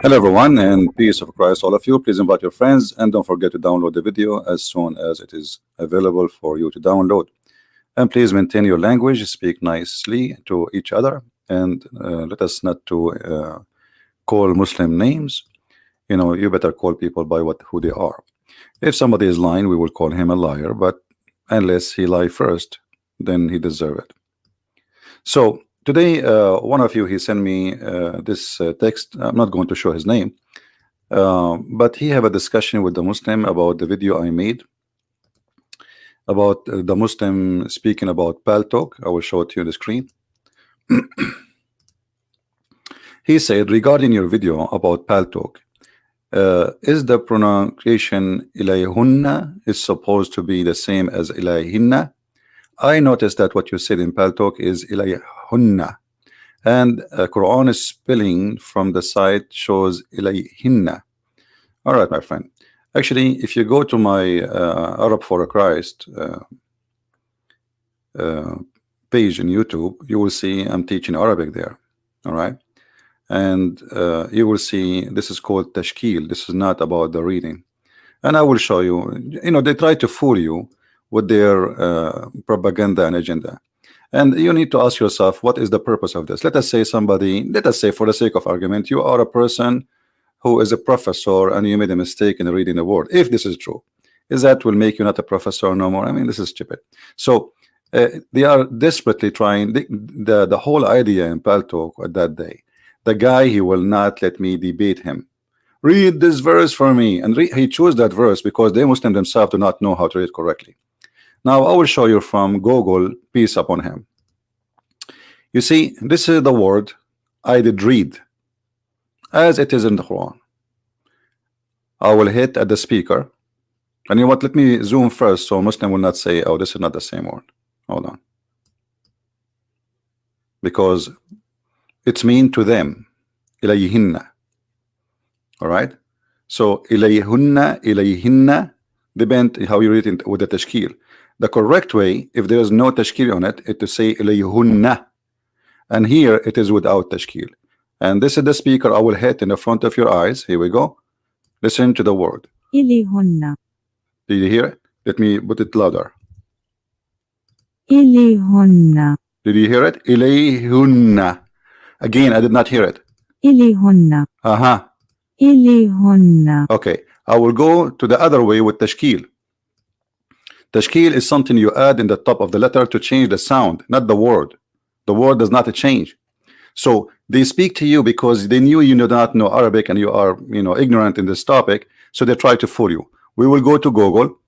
Hello everyone, and peace of Christ all of you. Please invite your friends and don't forget to download the video as soon as it is available for you to download. And please maintain your language, speak nicely to each other, and let us not to call Muslim names. You know, you better call people by who they are. If somebody is lying, we will call him a liar, but unless he lie first, then he deserve it. So today, one of you, he sent me this text. I'm not going to show his name, but he have a discussion with the Muslim about the video I made about the Muslim speaking about Paltalk. I will show it to you on the screen. He said, regarding your video about Paltalk, is the pronunciation ilayhunna is supposed to be the same as ilayhinna? I noticed that what you said in Paltalk is ilayhunna, and Quran spelling from the site shows ilayhinna. All right, my friend. Actually, if you go to my Arab for Christ page in YouTube, you will see I'm teaching Arabic there. All right, and you will see this is called tashkil. This is not about the reading, and I will show you. You know, they try to fool you with their propaganda and agenda, and you need to ask yourself, what is the purpose of this? Let us say somebody, let us say for the sake of argument, you are a person who is a professor and you made a mistake in reading a word. If this is true, is that will make you not a professor no more? I mean, this is stupid. So they are desperately trying the whole idea in Paltalk at that day. The guy, he will not let me debate him. Read this verse for me, and he chose that verse because they Muslim themselves do not know how to read correctly. Now I will show you from Google, peace upon him. You see, this is the word I did read as it is in the Quran. I will hit at the speaker, and you know what, let me zoom first so Muslim will not say, oh, this is not the same word. Hold on, because it's mean to them, ilayhinna. All right, so ilayhunna, ilayhinna, depend how you read it with the tashkil. The correct way, if there is no tashkil on it, is to say ilayhunna, and here it is without tashkil. And this is the speaker I will hit in the front of your eyes. Here we go. Listen to the word. Ilayhunna. Did you hear it? Let me put it louder. Ilayhunna. Did you hear it? Ilayhunna. Again, I did not hear it. Ilayhunna. Ilayhunna. Okay, I will go to the other way with tashkil. Tashkil is something you add in the top of the letter to change the sound, not the word. The word does not change. So they speak to you because they knew you do not know Arabic and you are, you know, ignorant in this topic. So they try to fool you. We will go to Google.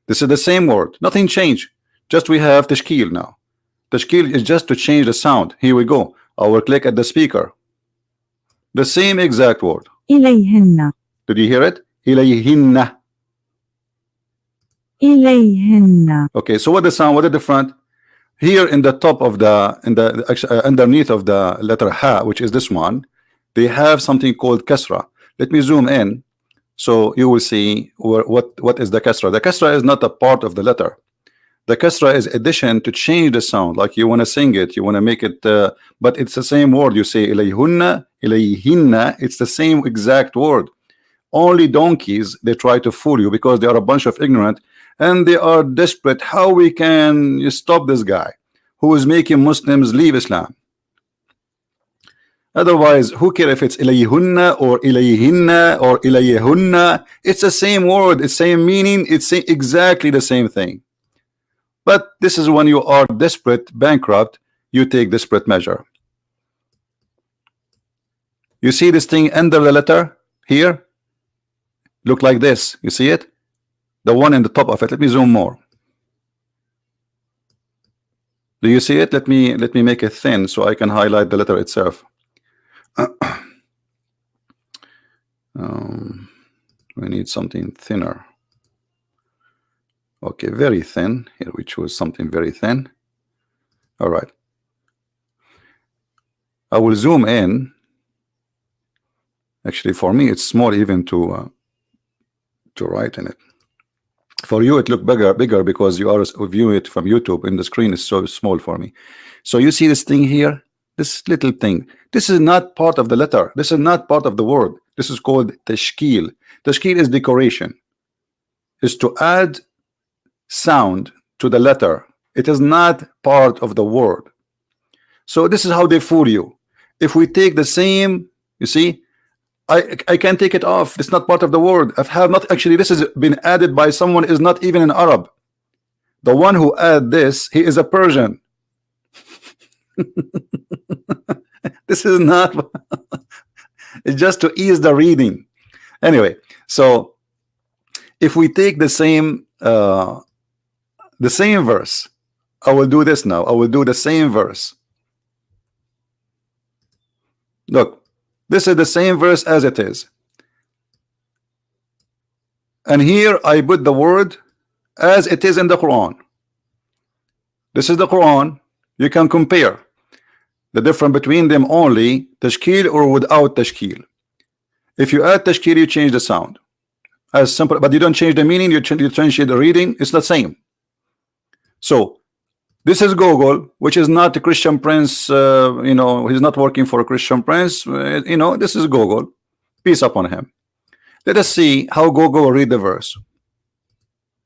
This is the same word. Nothing changed. Just we have tashkil now. Tashkil is just to change the sound. Here we go. I will click at the speaker. The same exact word. Ilayhinna. Did you hear it? Ilayhinna. Ilayhinna. Okay, so what the sound? What the different? Here in the top of the underneath of the letter ha, which is this one, they have something called kasra. Let me zoom in so you will see what is the kasra. The kasra is not a part of the letter. The kasra is addition to change the sound. Like you want to sing it, you want to make it, but it's the same word. You say ilayhunna, ilayhinna. It's the same exact word. Only donkeys, they try to fool you because they are a bunch of ignorant and they are desperate. How we can stop this guy who is making Muslims leave Islam? Otherwise, who cares if it's ilayhunna or ilayhinna or ilayhunna? It's the same word, it's same meaning, it's exactly the same thing. But this is when you are desperate, bankrupt, you take desperate measure. You see this thing under the letter here? Look like this. You see it? The one in the top of it. Let me zoom more. Do you see it? Let me make it thin so I can highlight the letter itself. We need something thinner. Okay, very thin. Here we choose something very thin. All right. I will zoom in. Actually, for me, it's small even to write in it. For you, it look bigger because you are viewing it from YouTube, and the screen is so small for me. So you see this thing here, this little thing. This is not part of the letter. This is not part of the word. This is called tashkil. Tashkil is decoration. Is to add sound to the letter. It is not part of the word. So this is how they fool you. If we take the same, you see, I can take it off. It's not part of the word. I have not actually. This has been added by someone is not even an Arab. The one who added this, he is a Persian. This is not. It's just to ease the reading. Anyway, so if we take the same verse, I will do this now. I will do the same verse. Look, this is the same verse as it is. And here I put the word as it is in the Quran. This is the Quran. You can compare the difference between them only, tashkil or without tashkil. If you add tashkil, you change the sound. As simple, but you don't change the meaning, you change the reading, it's the same. So this is Google, which is not a Christian Prince, you know, he's not working for a Christian Prince, you know, this is Google, peace upon him. Let us see how Google read the verse.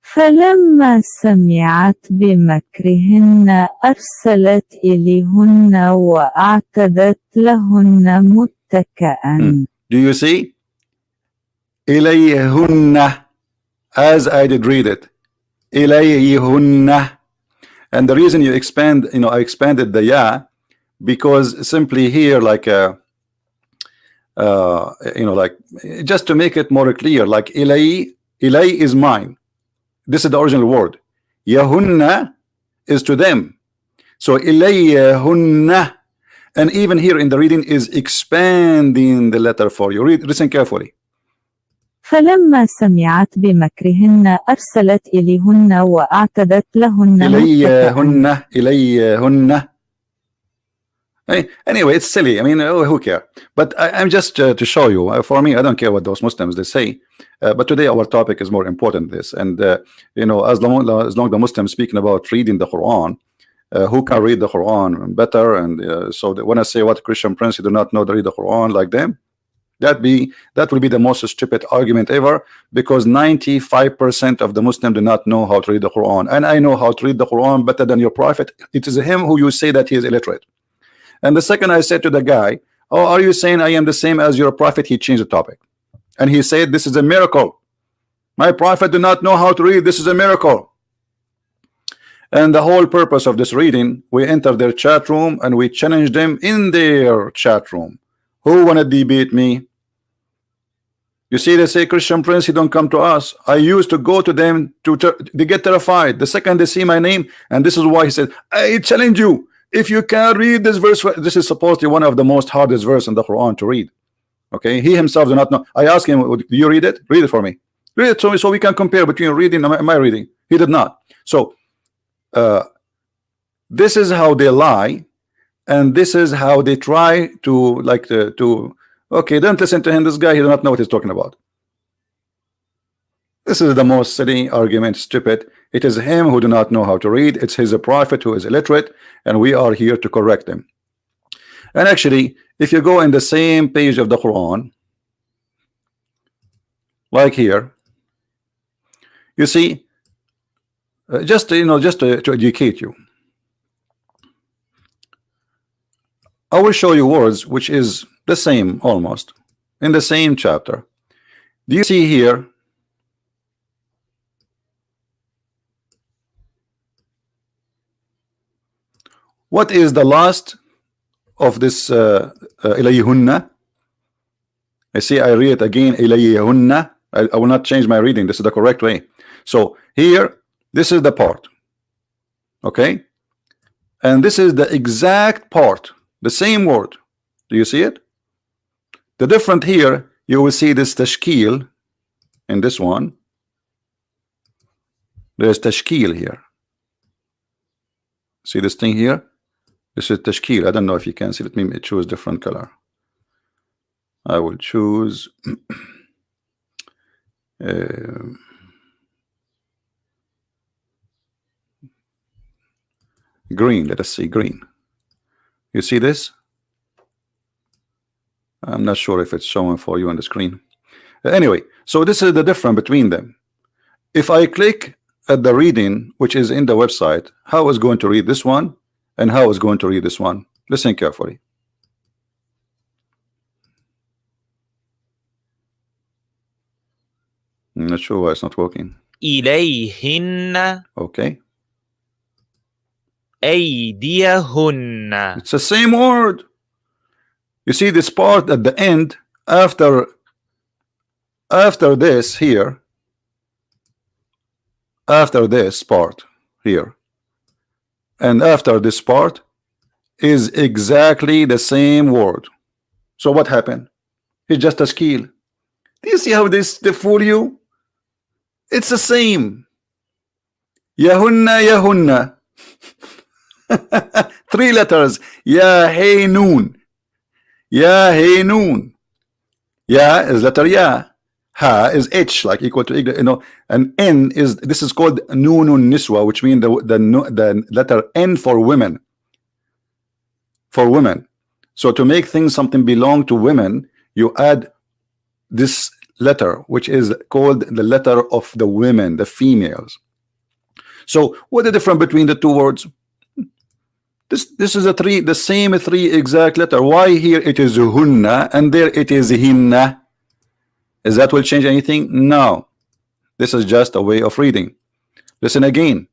فلما سمعت بمكرهن أرسلت إليهن وأعتدت لهن متكئا. Do you see? إليهن, as I did read it. إليهن. And the reason you expand, you know, I expanded the ya, because simply here, like you know, like just to make it more clear, like ilay is mine. This is the original word. Yahunna is to them. So ilayhunna, and even here in the reading is expanding the letter for you. Listen carefully. فلما سمعت بمكرهن أرسلت إليهن وأعتدت لهن متكئا. إليهن. Anyway, it's silly. I mean, who care? But I'm just to show you. For me, I don't care what those Muslims they say. But today our topic is more important. This, and you know, as long the Muslims speaking about reading the Quran, who can read the Quran better? And so when I say what Christian Prince do not know to read the Quran like them, that will be the most stupid argument ever, because 95% of the Muslims do not know how to read the Quran, and I know how to read the Quran better than your prophet. It is him who you say that he is illiterate. And the second I said to the guy, oh, are you saying I am the same as your prophet? He changed the topic, and he said this is a miracle. My prophet do not know how to read. This is a miracle. And the whole purpose of this reading, we enter their chat room and we challenge them in their chat room. Who wanna debate me? You see, they say, Christian Prince, he don't come to us. I used to go to them they get terrified the second they see my name, and this is why he said, I challenge you. If you can read this verse, this is supposedly one of the most hardest verse in the Quran to read. Okay, he himself do not know. I asked him, do you read it? Read it for me. Read it so we can compare between reading and my reading. He did not. So this is how they lie, and this is how they try to okay, don't listen to him. This guy, he does not know what he's talking about. This is the most silly argument, stupid. It is him who do not know how to read. It's his prophet who is illiterate, and we are here to correct him. And actually, if you go in the same page of the Quran, like here, you see, just to educate you, I will show you words which is the same almost in the same chapter. Do you see here? What is the last of this ilayhunna? I see I read it again, ilayhunna. I will not change my reading. This is the correct way. So here, this is the part. Okay? And this is the exact part, the same word. Do you see it? The different here, you will see this tashkil in this one. There's tashkil here. See this thing here? This is tashkil. I don't know if you can see. Let me choose different color. I will choose Green. Let us see green. You see this? I'm not sure if it's showing for you on the screen. Anyway, so this is the difference between them. If I click at the reading which is in the website, how is going to read this one and how is going to read this one? Listen carefully. I'm not sure why it's not working. إليهن Okay, أيديهن. it's the same word. You see this part at the end after this here, after this part here, and after this part is exactly the same word. So what happened? It's just a skill. Do you see how they fool you? It's the same. Yahunna yahunna. 3 letters. Ya hey noon. Ya hey noon. Ya is letter ya. Ha is H, like equal to, you know, and N is, this is called Nunun Niswa, which means the letter N for women. For women. So to make things something belong to women, you add this letter, which is called the letter of the women, the females. So what the difference between the two words? This is the same 3 exact letter. Why here it is hunna and there it is hinna? Is that will change anything? No. This is just a way of reading. Listen again.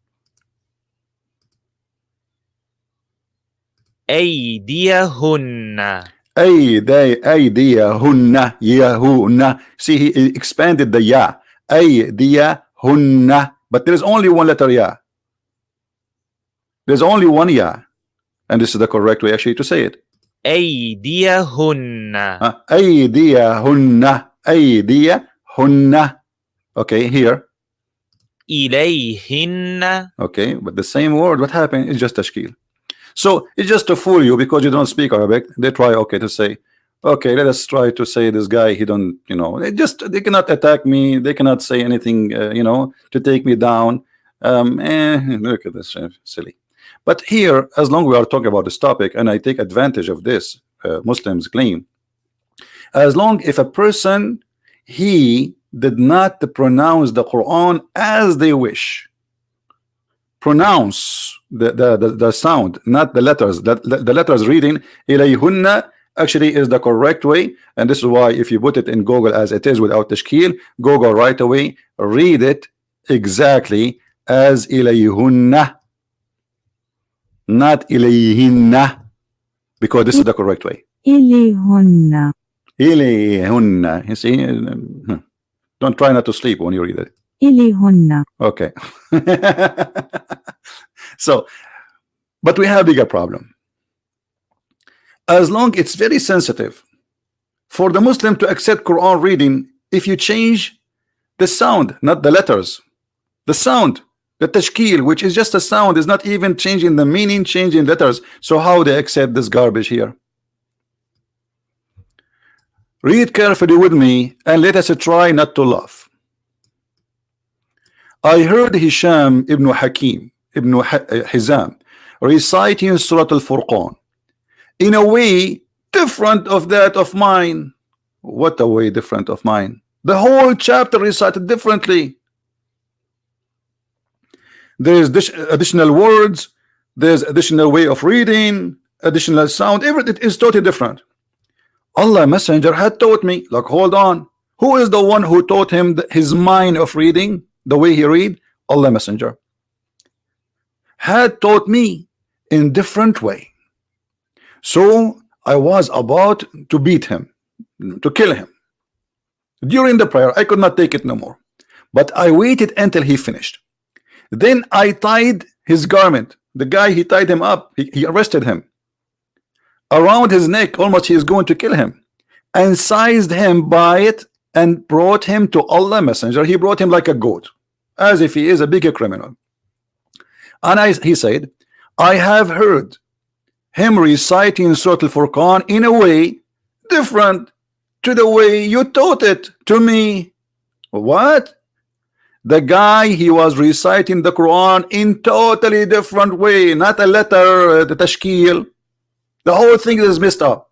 أيديهن. أيديهن يهن. See, he expanded the ya. أيديهن. But there is only one letter ya. There's only one ya. And this is the correct way actually to say it. أيديهن. أيديهن. أيديهن. Okay, here. إليهن. Okay, but the same word, what happened? It's just tashkil. So it's just to fool you because you don't speak Arabic. They try, okay, to say, okay, let us try to say this guy, he don't, you know, they cannot attack me, they cannot say anything, you know, to take me down. Look at this, silly. But here, as long as we are talking about this topic, and I take advantage of this, Muslims claim, as long if a person, he did not pronounce the Quran as they wish, pronounce the sound, not the letters. The letters reading ilayhunna actually is the correct way, and this is why if you put it in Google as it is without tashkil, Google right away read it exactly as ilayhunna, not ilayhinna, because this is the correct way. إليهن. Ilayhunna. You see, don't try not to sleep when you read it. إليهن. Okay. So, but we have a bigger problem. As long it's very sensitive for the Muslim to accept Quran reading if you change the sound, not the letters, the sound, the tashkil, which is just a sound, is not even changing the meaning, changing letters. So how they accept this garbage here? Read carefully with me and let us try not to laugh. I heard Hisham ibn Hakim ibn Hizam reciting Surah Al-Furqan in a way different of that of mine. What a way different of mine. The whole chapter recited differently. There's additional words, there's additional way of reading, additional sound, everything is totally different. Allah Messenger had taught me, like, hold on, who is the one who taught him his mind of reading, the way he read? Allah Messenger had taught me in different way. So I was about to beat him, to kill him. During the prayer, I could not take it no more, but I waited until he finished. Then I tied his garment. The guy, he tied him up, he arrested him around his neck, almost he is going to kill him, and seized him by it and brought him to Allah Messenger. He brought him like a goat, as if he is a bigger criminal. And he said, I have heard him reciting Surah Al-Furqan in a way different to the way you taught it to me. What? The guy, he was reciting the Quran in totally different way, not a letter, the tashkil. The whole thing is messed up.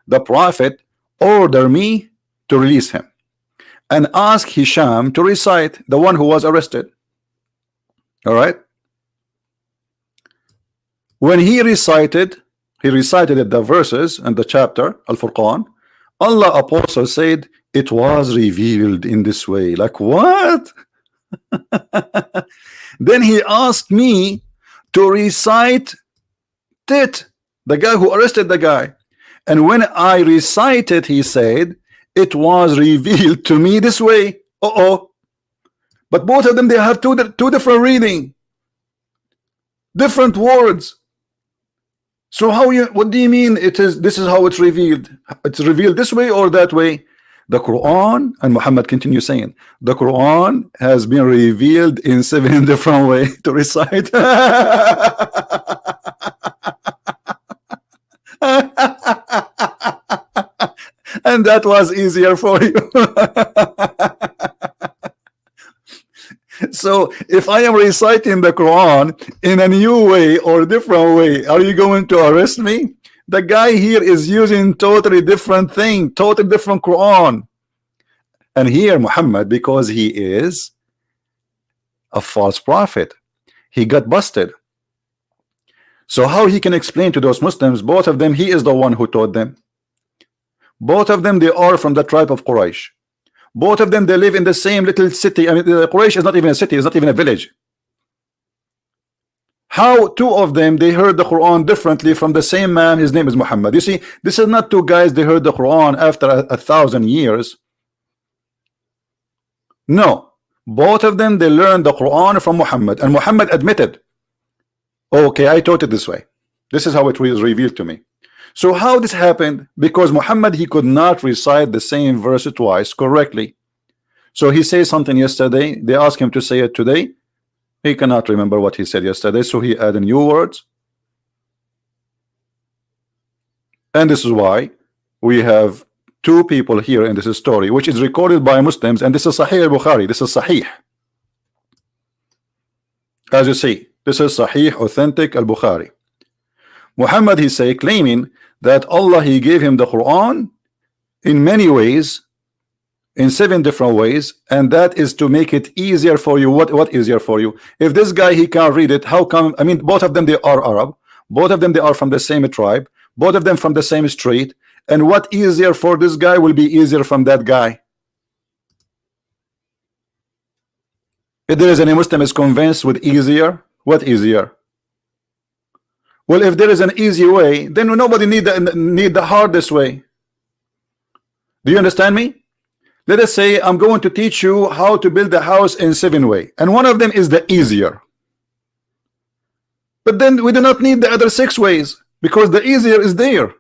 The Prophet ordered me to release him and ask Hisham to recite, the one who was arrested. All right. When he recited the verses and the chapter Al-Furqan, Allah Apostle said it was revealed in this way. Like what? Then he asked me to recite it, the guy who arrested the guy. And when I recited, he said it was revealed to me this way. But both of them, they have two different reading, different words. So what do you mean this is how it's revealed? It's revealed this way or that way? The Quran, and Muhammad continues saying, the Quran has been revealed in 7 different ways to recite. And that was easier for you. So if I am reciting the Quran in a new way or different way, are you going to arrest me? The guy here is using totally different thing, totally different Quran. And here Muhammad, because he is a false prophet, he got busted. So how he can explain to those Muslims, both of them, he is the one who taught them. Both of them, they are from the tribe of Quraysh. Both of them, they live in the same little city. I mean, Quraysh is not even a city, it's not even a village. How two of them, they heard the Quran differently from the same man, his name is Muhammad. You see, this is not two guys, they heard the Quran after 1,000 years. No, both of them, they learned the Quran from Muhammad, and Muhammad admitted, okay, I taught it this way. This is how it was revealed to me. So how this happened? Because Muhammad, he could not recite the same verse twice correctly. So he says something yesterday, they asked him to say it today. He cannot remember what he said yesterday, so he added new words. And this is why we have two people here in this story, which is recorded by Muslims, and this is Sahih al-Bukhari. This is Sahih. As you see, this is Sahih, authentic al-Bukhari. Muhammad, he say, claiming that Allah, he gave him the Quran in many ways, in 7 different ways, and that is to make it easier for you. What easier for you? If this guy, he can't read it, how come? I mean, both of them, they are Arab, both of them, they are from the same tribe, both of them from the same street, and what easier for this guy will be easier from that guy? If there is any Muslim is convinced with easier, what easier? Well, if there is an easy way, then nobody need the hardest way. Do you understand me? Let us say I'm going to teach you how to build a house in 7 ways, and one of them is the easier. But then we do not need the other 6 ways because the easier is there.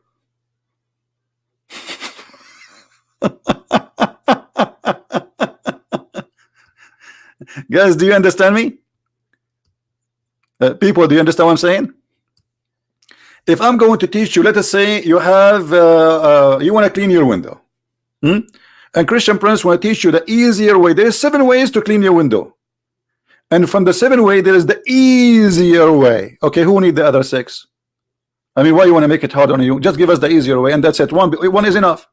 Guys, do you understand me? People, do you understand what I'm saying? If I'm going to teach you, let us say you have you want to clean your window, and Christian Prince want to teach you the easier way. There is 7 ways to clean your window, and from the 7 way there is the easier way. Okay, who need the other 6? I mean, why you want to make it hard on you? Just give us the easier way, and that's it. One is enough.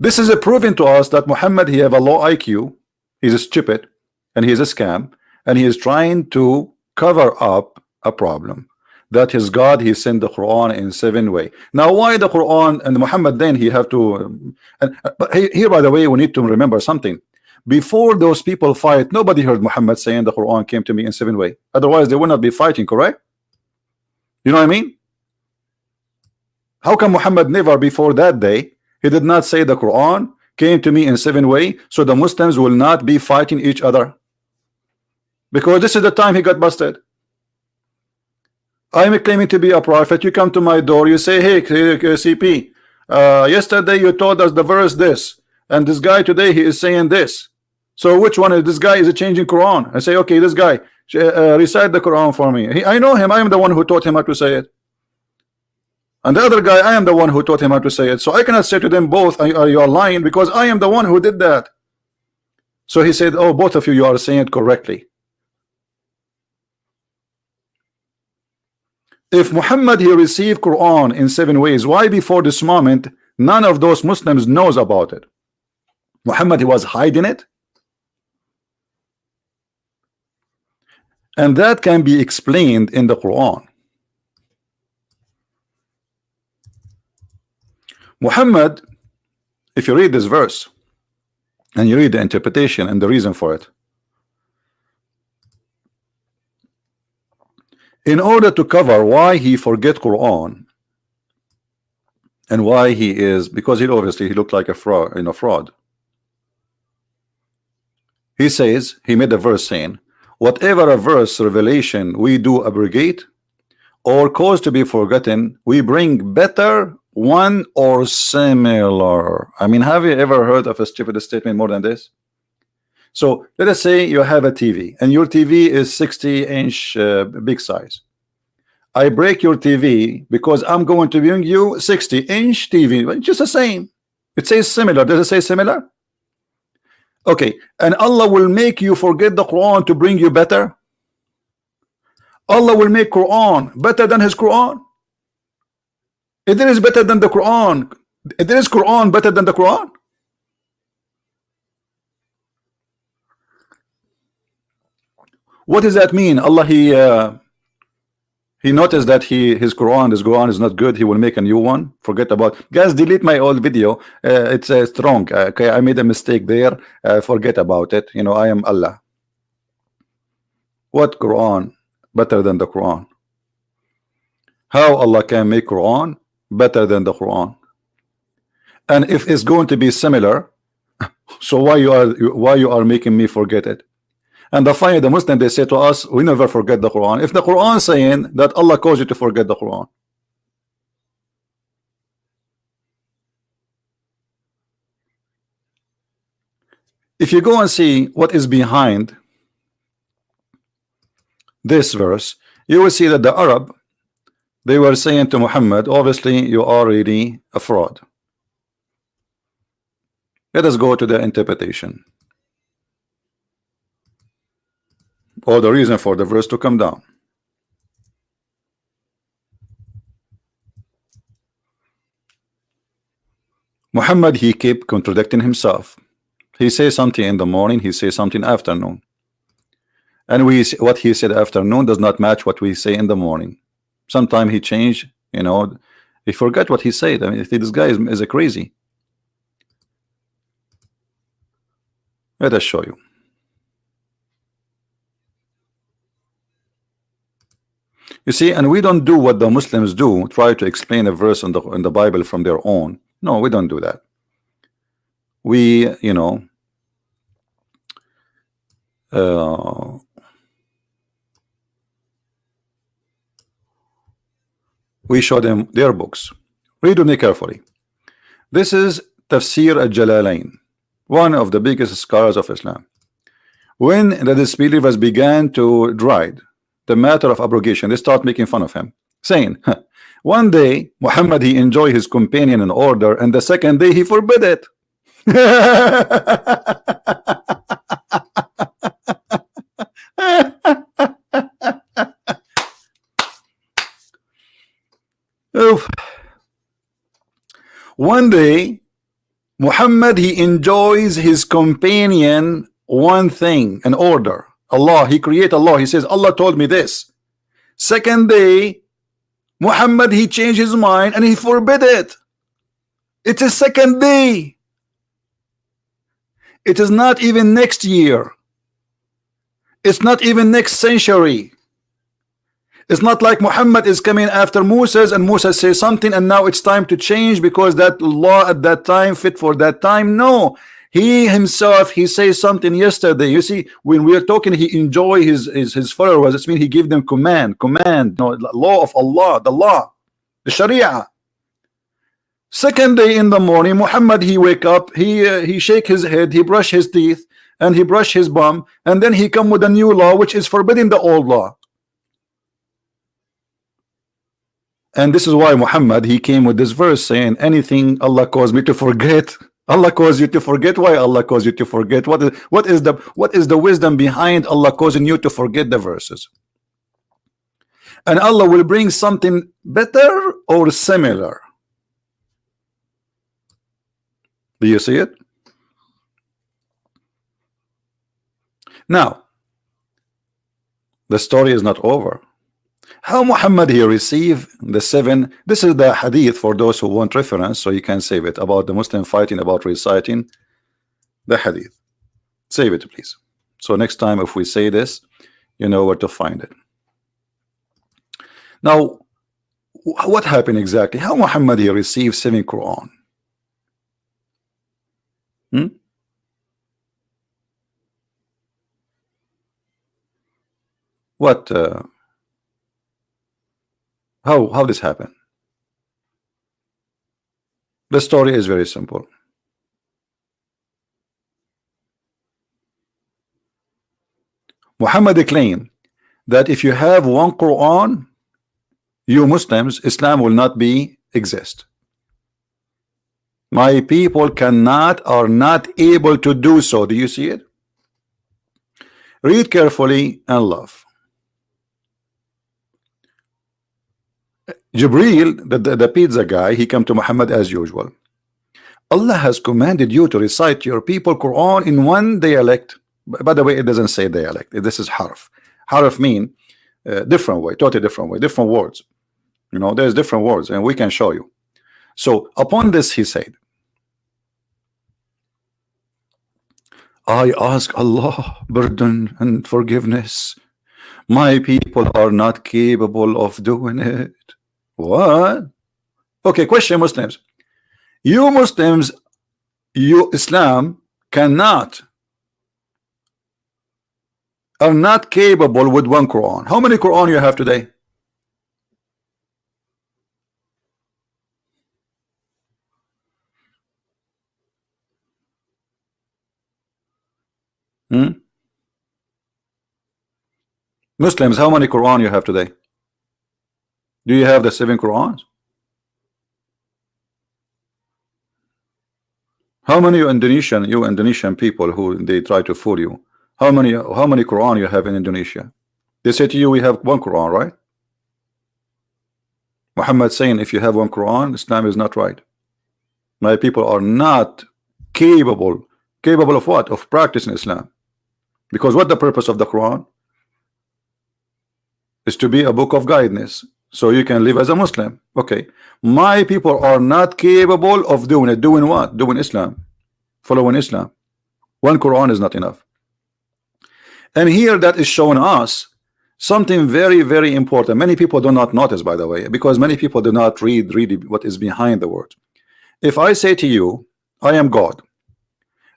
This is a proving to us that Muhammad, he have a low IQ. He's a stupid, and he is a scam, and he is trying to cover up a problem that his God, he sent the Quran in 7 ways. Now, why the Quran and Muhammad? Then he have to. But here, by the way, we need to remember something. Before those people fight, nobody heard Muhammad saying the Quran came to me in 7 ways. Otherwise, they would not be fighting. Correct? You know what I mean? How come Muhammad never before that day he did not say the Quran came to me in 7 ways, so the Muslims will not be fighting each other? Because this is the time he got busted. I'm claiming to be a prophet. You come to my door, you say, hey, CP, yesterday you told us the verse this, and this guy today he is saying this. So which one is this guy? Is it changing Quran? I say, okay, this guy recite the Quran for me. I know him. I am the one who taught him how to say it. And the other guy, I am the one who taught him how to say it. So I cannot say to them both, you are lying, because I am the one who did that. So he said, oh, both of you are saying it correctly. If Muhammad he received Quran in 7 ways, why before this moment none of those Muslims knows about it? Muhammad he was hiding it. And that can be explained in the Quran. Muhammad, if you read this verse and you read the interpretation and the reason for it, in order to cover why he forget Quran and why he is, because he obviously he looked like a fraud, he says, he made a verse saying, whatever a verse revelation we do abrogate or cause to be forgotten, we bring better one or similar. I mean, have you ever heard of a stupid statement more than this? So let us say you have a TV and your TV is 60-inch big size. I break your TV because I'm going to bring you 60-inch TV. It's just the same. It says similar. Does it say similar? Okay, and Allah will make you forget the Quran to bring you better. Allah will make Quran better than his Quran. If there is better than the Quran, if there is Quran better than the Quran. What does that mean? Allah he noticed that his Quran is not good. He will make a new one. Forget about, guys, delete my old video. It's strong. Okay, I made a mistake there. Forget about it. You know, I am Allah. What Quran better than the Quran? How Allah can make Quran better than the Quran? And if it's going to be similar, so why you are making me forget it? And the Muslim, they say to us, we never forget the Quran. If the Quran saying that Allah calls you to forget the Quran, if you go and see what is behind this verse, you will see that the Arab, they were saying to Muhammad, obviously you are really a fraud. Let us go to the interpretation, or the reason for the verse to come down. Muhammad, he kept contradicting himself. He says something in the morning, he says something afternoon, and what he said afternoon does not match what we say in the morning. Sometimes he changed, you know, he forgot what he said. I mean, this guy is a crazy. Let us show you. You see, and we don't do what the Muslims do, try to explain a verse in the Bible from their own. No, we don't do that. We, you know, we show them their books. Read with me carefully. This is Tafsir al-Jalalain, one of the biggest scholars of Islam. When the disbelievers began to deride the matter of abrogation, they start making fun of him, saying, one day Muhammad he enjoyed his companion in order, and the second day he forbid it. Oof. One day Muhammad he enjoys his companion one thing, an order. Allah, he create Allah, he says Allah told me this. Second day Muhammad he changed his mind and he forbid it. It's a second day. It is not even next year. It's not even next century. It's not like Muhammad is coming after Moses and Musa says something and now it's time to change because that law at that time fit for that time. No, he himself, he says something yesterday. You see, when we are talking, he enjoy his followers. It means he give them command, no, law of Allah, the law, the Sharia. Second day in the morning, Muhammad he wake up, he shake his head, he brush his teeth, and he brush his bum, and then he come with a new law which is forbidding the old law. And this is why Muhammad, he came with this verse saying, anything Allah caused me to forget, Allah caused you to forget. Why Allah caused you to forget? What is the wisdom behind Allah causing you to forget the verses? And Allah will bring something better or similar. Do you see it? Now, the story is not over. How Muhammad he received the 7, this is the hadith for those who want reference, so you can save it, about the Muslim fighting, about reciting the hadith. Save it, please. So next time if we say this, you know where to find it. Now, what happened exactly? How Muhammad he received 7 Quran? What how this happened? The story is very simple. Muhammad claimed that if you have one Quran, you Muslims, Islam will not be exist. My people are not able to do so. Do you see it? Read carefully and love. Jibreel, the pizza guy, he came to Muhammad as usual. Allah has commanded you to recite your people Quran in one dialect. By the way, it doesn't say dialect. This is harf. Harf mean different way, totally different way, different words. You know, there's different words, and we can show you. So upon this, he said, I ask Allah pardon and forgiveness. My people are not capable of doing it. What? Okay, question, Muslims. You Muslims, you Islam are not capable with one Quran. How many Quran you have today? Muslims, how many Quran you have today? Do you have the 7 Qurans? How many you Indonesian people who they try to fool you? How many Quran you have in Indonesia? They say to you, we have one Quran, right? Muhammad saying, if you have one Quran, Islam is not right. My people are not capable of what? Of practicing Islam. Because what the purpose of the Quran is to be a book of guidance, so you can live as a Muslim. Okay, my people are not capable of doing it. Doing what? Doing Islam, following Islam. One Quran is not enough. And here that is showing us something very, very important. Many people do not notice, by the way, because many people do not read what is behind the word. If I say to you, I am God,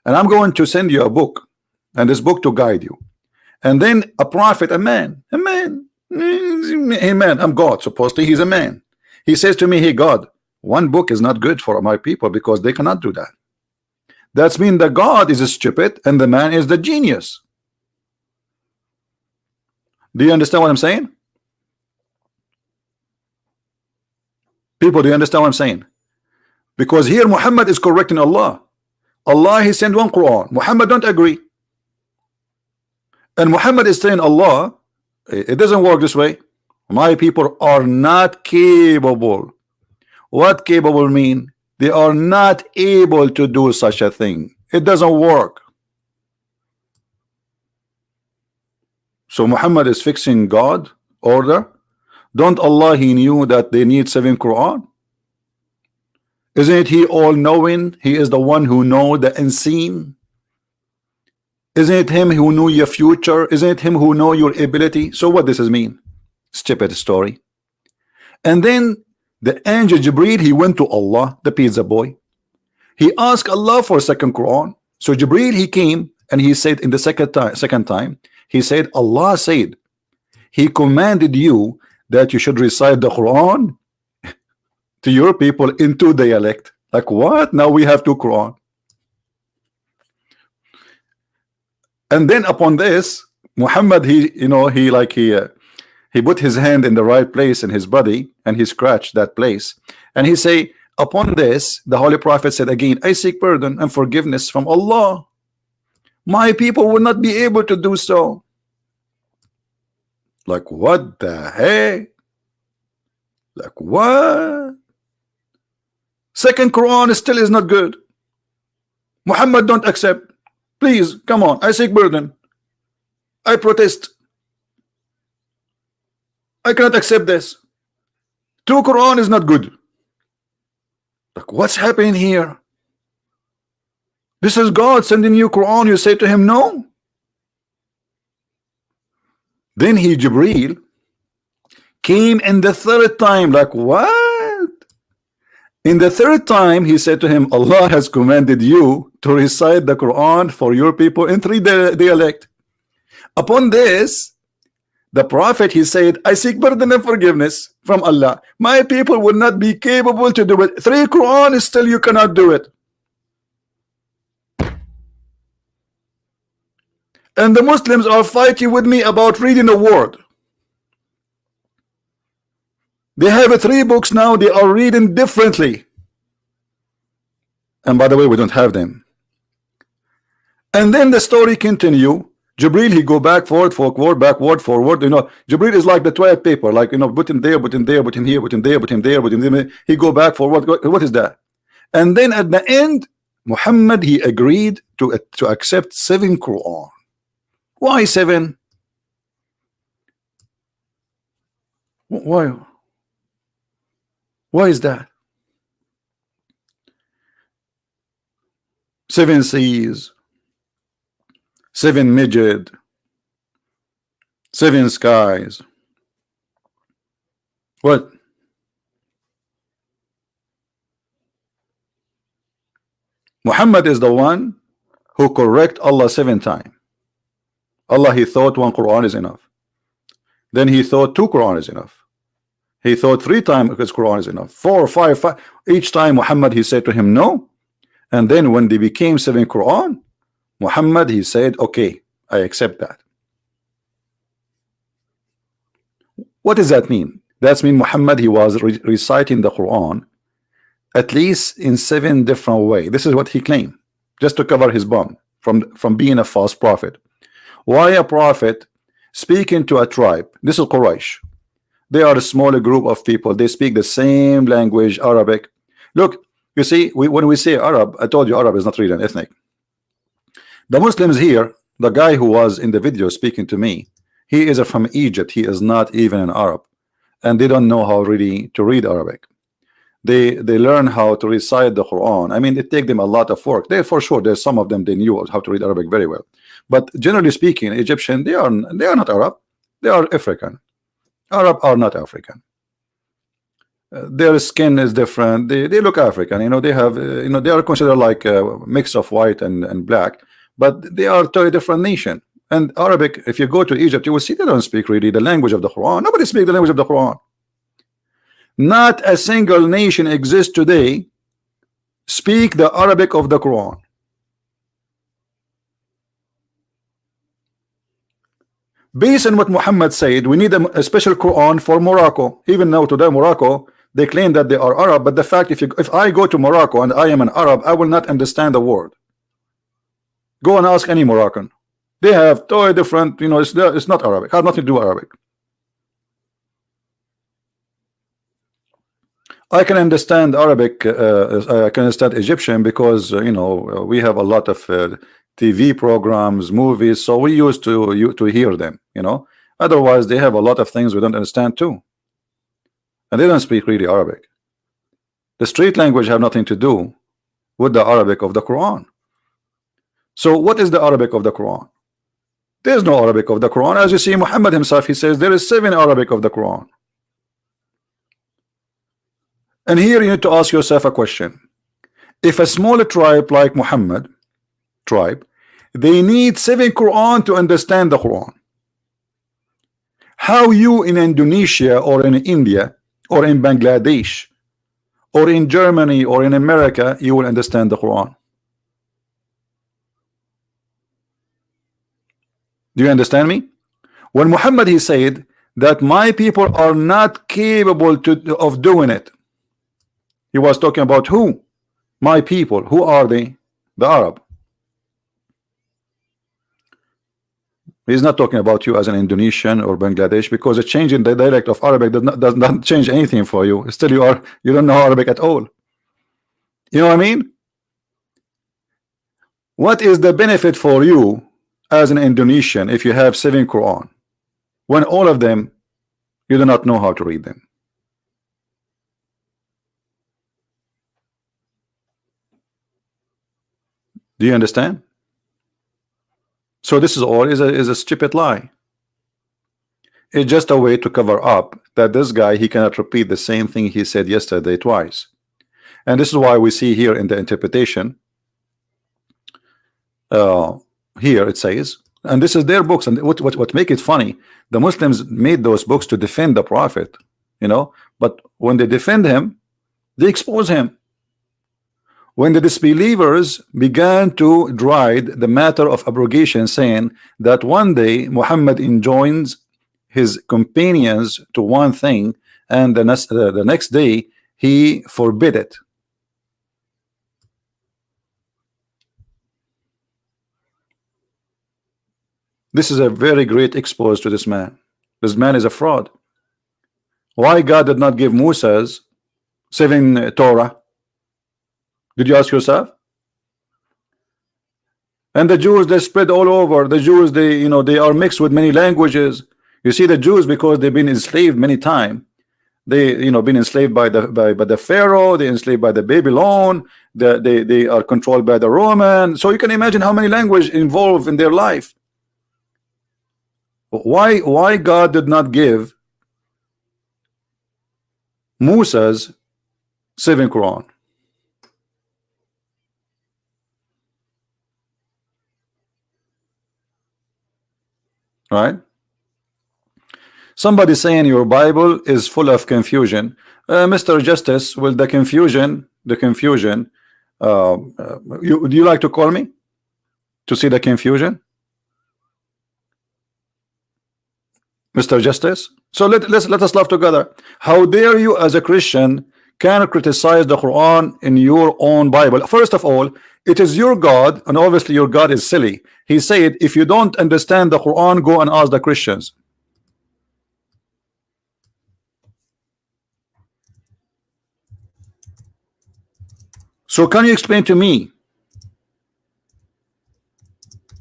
and I'm going to send you a book, and this book to guide you, and then a prophet, a man, I'm God, supposedly he's a man. He says to me, hey God, one book is not good for my people because they cannot do that. That's mean the God is stupid and the man is the genius. Do you understand what I'm saying? People, do you understand what I'm saying? Because here Muhammad is correcting Allah. Allah, he sent one Quran. Muhammad don't agree. And Muhammad is saying, Allah, it doesn't work this way. My people are not capable. What capable mean? They are not able to do such a thing. It doesn't work. So Muhammad is fixing God order. Don't Allah, he knew that they need 7 Quran? Isn't he all knowing? He is the one who knows the unseen. Isn't it him who knew your future? Isn't it him who know your ability? So what does this mean? Stupid story. And then the angel Jibreel, he went to Allah, the pizza boy. He asked Allah for a second Quran. So Jibreel, he came and he said in the second time, he said, Allah said, he commanded you that you should recite the Quran to your people in 2 dialect. Like what? Now we have 2 Quran. And then upon this, Muhammad, he He put his hand in the right place in his body, and he scratched that place. And he say, upon this, the Holy Prophet said again, I seek pardon and forgiveness from Allah. My people will not be able to do so. Like, what the heck? Like, what? Second Quran still is not good. Muhammad don't accept. Please, come on. I seek pardon. I protest. I cannot accept this. Two Quran is not good. Like, what's happening here? This is God sending you Quran. You say to him no. Then he, Jibreel, came in the third time. Like, what? In the third time, he said to him, Allah has commanded you to recite the Quran for your people in 3 dialect. Upon this, the Prophet, he said, I seek pardon and forgiveness from Allah. My people will not be capable to do it. 3 Quran is still you cannot do it. And the Muslims are fighting with me about reading a word. They have 3 books now. They are reading differently. And by the way, we don't have them. And then the story continue. Jibreel, he go back, forward, backward, forward. You know, Jibreel is like the toilet paper, like, you know, put in there, put in there, put in here, put in there, put in there, put in there. He go back, forward. What is that? And then at the end, Muhammad, he agreed to accept 7 Quran. Why 7? Why? Why is that? 7 seas, 7 midget, 7 skies. What? Muhammad is the one who correct Allah 7 times. Allah, he thought 1 Quran is enough. Then he thought 2 Quran is enough. He thought 3 times because Quran is enough. 4, 5. Each time Muhammad, he said to him no. And then when they became 7 Quran, Muhammad, he said, okay, I accept that. What does that mean? That means Muhammad, he was reciting the Quran at least in 7 different ways. This is what he claimed, just to cover his bum from being a false prophet. Why a prophet speaking to a tribe? This is Quraysh. They are a smaller group of people. They speak the same language, Arabic. Look, you see, when we say Arab, I told you Arab is not really an ethnic. The Muslims here, the guy who was in the video speaking to me, he is from Egypt. He is not even an Arab, and they don't know how really to read Arabic. They learn how to recite the Quran. I mean, it takes them a lot of work. They, for sure, there's some of them, they knew how to read Arabic very well. But generally speaking, Egyptian, they are not Arab. They are African. Arab are not African. Their skin is different. They look African. You know, they have you know, they are considered like a mix of white and black, but they are totally different nation. And Arabic, if you go to Egypt, you will see they don't speak really the language of the Quran. Nobody speaks the language of the Quran. Not a single nation exists today speak the Arabic of the Quran. Based on what Muhammad said, we need a special Quran for Morocco. Even now today, Morocco, they claim that they are Arab, but the fact, if I go to Morocco and I am an Arab, I will not understand the word. Go and ask any Moroccan. They have totally different, you know, it's not Arabic. Has nothing to do with Arabic. I can understand Arabic. I can understand Egyptian because you know, we have a lot of TV programs, movies, so we used to hear them. You know, otherwise they have a lot of things we don't understand too, and they don't speak really Arabic. The street language have nothing to do with the Arabic of the Quran. So what is the Arabic of the Quran? There is no Arabic of the Quran. As you see, Muhammad himself, he says there is 7 Arabic of the Quran. And here you need to ask yourself a question. If a smaller tribe like Muhammad tribe, they need 7 Quran to understand the Quran, how you in Indonesia or in India or in Bangladesh or in Germany or in America, you will understand the Quran? Do you understand me? When Muhammad, he said that my people are not capable of doing it. He was talking about who? My people. Who are they? The Arab. He's not talking about you as an Indonesian or Bangladesh, because a change in the dialect of Arabic does not change anything for you. Still, you don't know Arabic at all. You know what I mean? What is the benefit for you as an Indonesian if you have 7 Quran, when all of them you do not know how to read them? Do you understand? So this is all is a stupid lie. It's just a way to cover up that this guy, he cannot repeat the same thing he said yesterday twice. And this is why we see here in the interpretation, here it says, and this is their books, and what make it funny, the Muslims made those books to defend the Prophet, you know, but when they defend him, they expose him. When the disbelievers began to deride the matter of abrogation, saying that one day Muhammad enjoins his companions to one thing, and the next day he forbid it. This is a very great expose to this man. This man is a fraud. Why God did not give Moses 7 Torah? Did you ask yourself? And the Jews, they spread all over. The Jews, they are mixed with many languages. You see, the Jews, because they've been enslaved many times, they been enslaved by the Pharaoh, they enslaved by the Babylon, they are controlled by the Roman. So you can imagine how many languages involved in their life. Why God did not give Moses 7 Quran? Right? Somebody saying your Bible is full of confusion. Mr. Justice, will the confusion, do you like to call me to see the confusion, Mr. Justice? So let us laugh together. How dare you as a Christian can criticize the Quran in your own Bible? First of all, it is your God, and obviously your God is silly. He said, if you don't understand the Quran, go and ask the Christians. So can you explain to me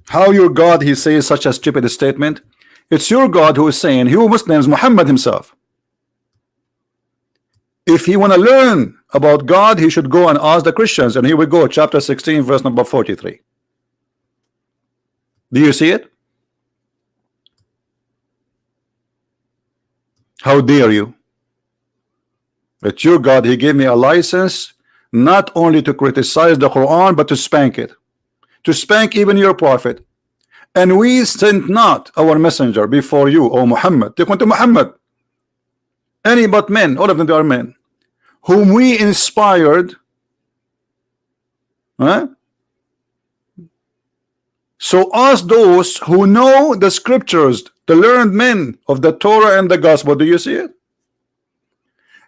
how your God, he says such a stupid statement? It's your God who is saying, you Muslims, Muhammad himself, if he want to learn about God, he should go and ask the Christians. And here we go, chapter 16, verse number 43. Do you see it? How dare you? It's your God, he gave me a license not only to criticize the Quran, but to spank it, to spank even your prophet. And we sent not our messenger before you, O Muhammad. Take one to Muhammad. Any but men, all of them, they are men, whom we inspired. So ask those who know the scriptures, the learned men of the Torah and the gospel. Do you see it?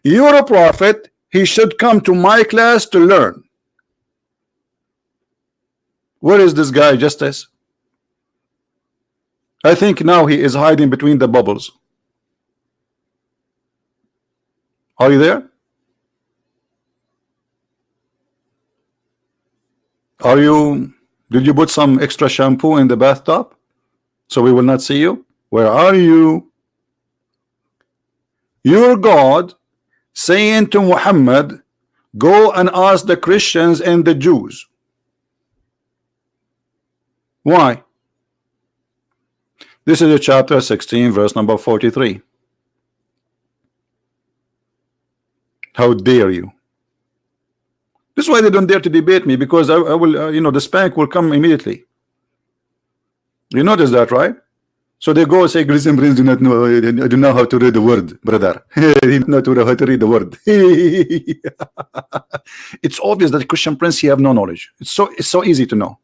You're a prophet, he should come to my class to learn. Where is this guy, Justice? I think now he is hiding between the bubbles. Are you there? Did you put some extra shampoo in the bathtub so we will not see you? Where are you? Your God saying to Muhammad, go and ask the Christians and the Jews. Why? This is a chapter 16, verse number 43. How dare you? This is why they don't dare to debate me, because I will, the spank will come immediately. You notice that, right? So they go and say, Christian Prince do not know, I do know how to read the word, brother. He do not know how to read the word. It's obvious that Christian Prince, he have no knowledge. It's so easy to know.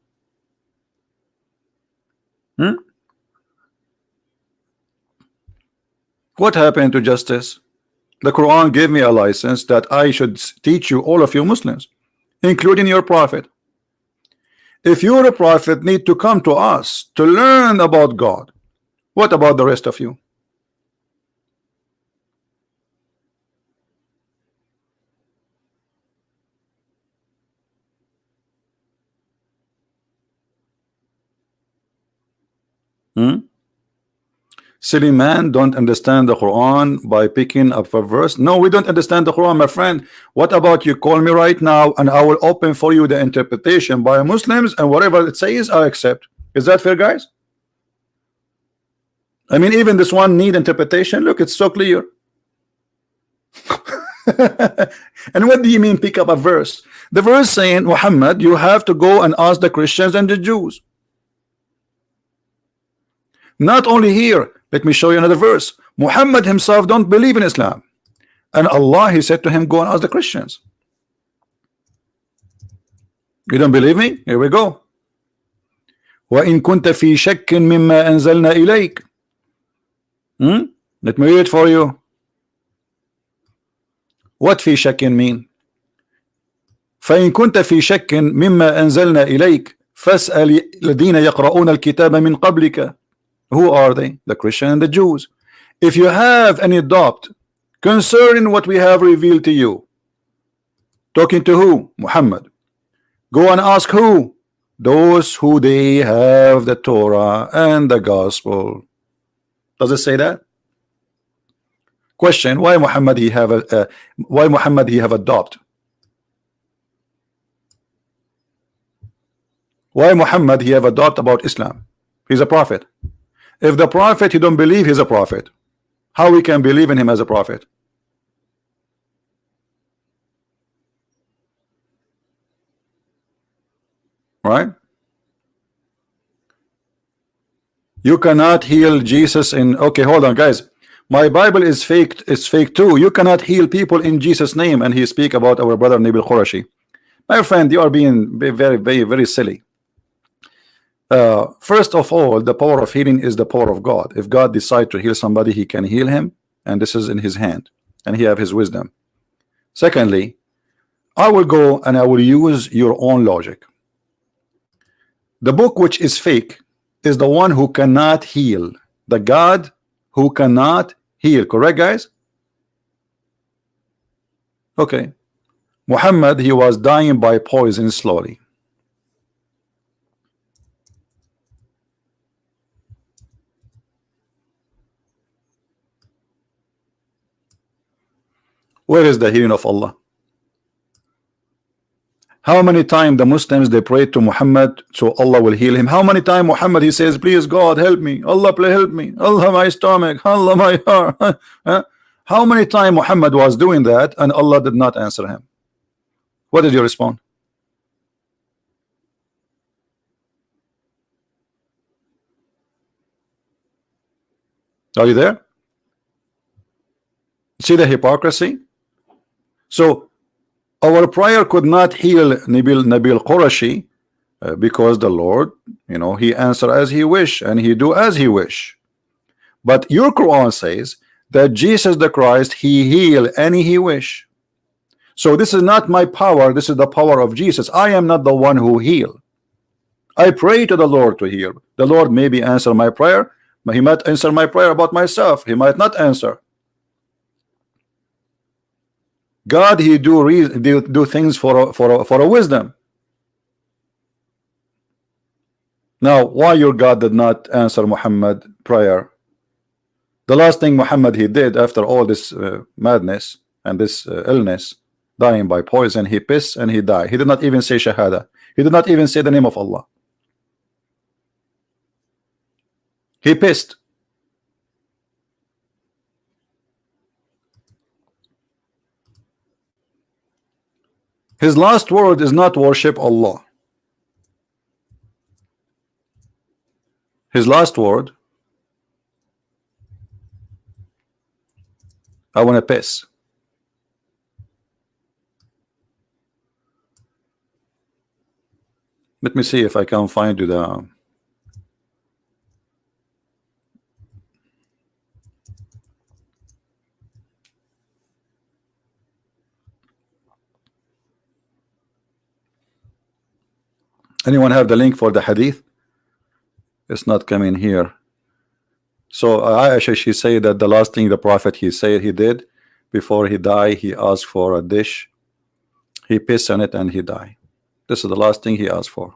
What happened to justice? The Quran gave me a license that I should teach you, all of you Muslims, including your prophet. If you're a prophet, need to come to us to learn about God. What about the rest of you? Silly man don't understand the Quran by picking up a verse. No, we don't understand the Quran, my friend. What about you call me right now and I will open for you the interpretation by Muslims, and whatever it says I accept. Is that fair, guys? I mean, even this one need interpretation. Look, it's so clear. And what do you mean pick up a verse? The verse saying, Muhammad, you have to go and ask the Christians and the Jews. Not only here, let me show you another verse. Muhammad himself don't believe in Islam, and Allah, he said to him, go and ask the Christians. You don't believe me? Here we go. وَإِن كُنْتَ فِي شَكٍّ مِمَّا أَنزَلْنَا إِلَيْكَ. Let me read it for you. What في شك mean? فإن كنت في شك مما أنزلنا إليك فاسأل الذين يقرؤون الكتاب من قبلك. Who are they? The Christian and the Jews. If you have any doubt concerning what we have revealed to you, talking to who? Muhammad. Go and ask who? Those who they have the Torah and the Gospel. Does it say that? Question: why Muhammad he have a doubt? Why Muhammad he have a doubt about Islam? He's a prophet. If the prophet you don't believe he's a prophet, how we can believe in him as a prophet? Right? You cannot heal Jesus in, okay, hold on guys, my Bible is fake, it's fake too. You cannot heal people in Jesus name, and he speak about our brother Nabil Qurashi. My friend, you are being very silly. First of all, the power of healing is the power of God. If God decide to heal somebody, he can heal him, and this is in his hand, and he have his wisdom. Secondly, I will go and I will use your own logic. The book which is fake is the one who cannot heal, the God who cannot heal, correct guys? Okay, Muhammad, he was dying by poison slowly. Where is the healing of Allah? How many times the Muslims they pray to Muhammad so Allah will heal him? How many times Muhammad he says, please God help me, Allah please help me, Allah my stomach, Allah my heart? How many times Muhammad was doing that and Allah did not answer him? What did you respond? Are you there? See the hypocrisy? So our prayer could not heal Nabil Qurashi because the Lord, you know, he answer as he wish and he do as he wish. But your Quran says that Jesus the Christ, he heal any he wish. So this is not my power, this is the power of Jesus. I am not the one who heal. I pray to the Lord to heal. The Lord maybe answer my prayer, but he might answer my prayer about myself, he might not answer. God, he do things for a wisdom. Now, why your God did not answer Muhammad prayer? The last thing Muhammad he did after all this madness and this illness, dying by poison, he pissed and he died. He did not even say Shahada. He did not even say the name of Allah. He pissed. His last word is not worship Allah. His last word, I want to piss. Let me see if I can find you the Anyone have the link for the hadith? It's not coming here. So Aisha, she said that the last thing the Prophet he said he did before he died, he asked for a dish, he pissed on it and he died. This is the last thing he asked for.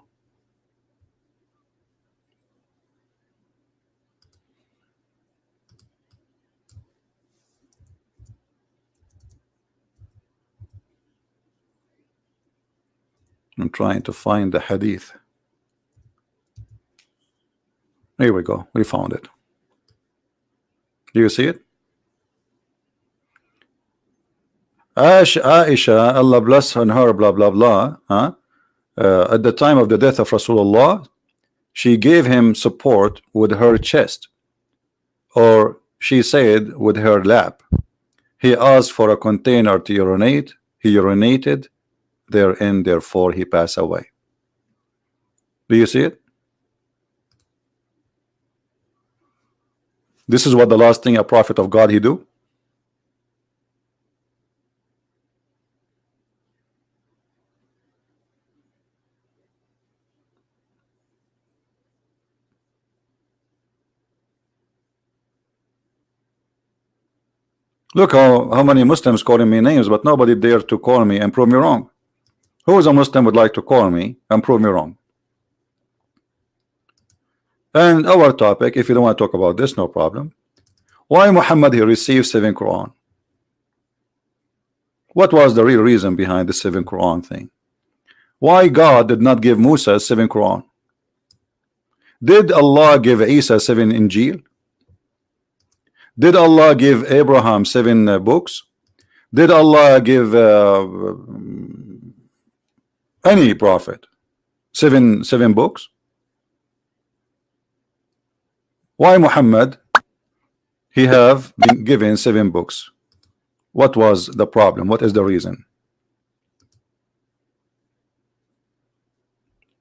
I'm trying to find the hadith. Here we go. We found it. Do you see it? Aisha, Allah bless her, blah blah blah. At the time of the death of Rasulullah, she gave him support with her chest, or she said with her lap. He asked for a container to urinate. He urinated therein, therefore he passed away. Do you see it? This is what the last thing a prophet of God he do. Look how many Muslims calling me names, but nobody dare to call me and prove me wrong. Who is a Muslim would like to call me and prove me wrong? And our topic, if you don't want to talk about this, no problem. Why Muhammad he received 7 Quran? What was the real reason behind the 7 Quran thing? Why God did not give Musa 7 Quran? Did Allah give Isa 7 Injil? Did Allah give Abraham 7 books? Did Allah give any prophet seven books? Why Muhammad he have been given 7 books? What was the problem? What is the reason?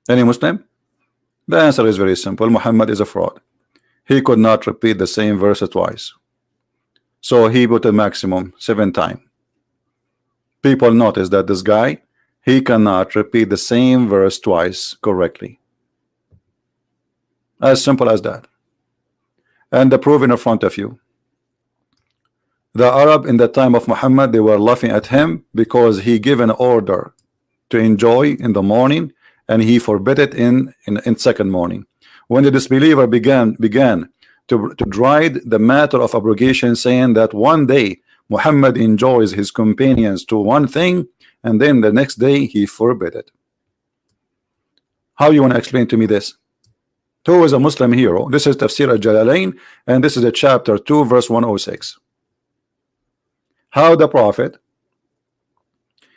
Any Muslim? The answer is very simple. Muhammad is a fraud. He could not repeat the same verse twice, so he put a maximum 7 times. People notice that this guy he cannot repeat the same verse twice correctly. As simple as that. And the proof in front of you. The Arab in the time of Muhammad, they were laughing at him because he gave an order to enjoy in the morning and he forbid it in second morning. When the disbeliever began to drive the matter of abrogation, saying that one day Muhammad enjoys his companions to one thing and then the next day he forbid it. How you want to explain to me this? Who is a Muslim hero? This is Tafsir al-Jalalain and this is a chapter 2 verse 106. How the Prophet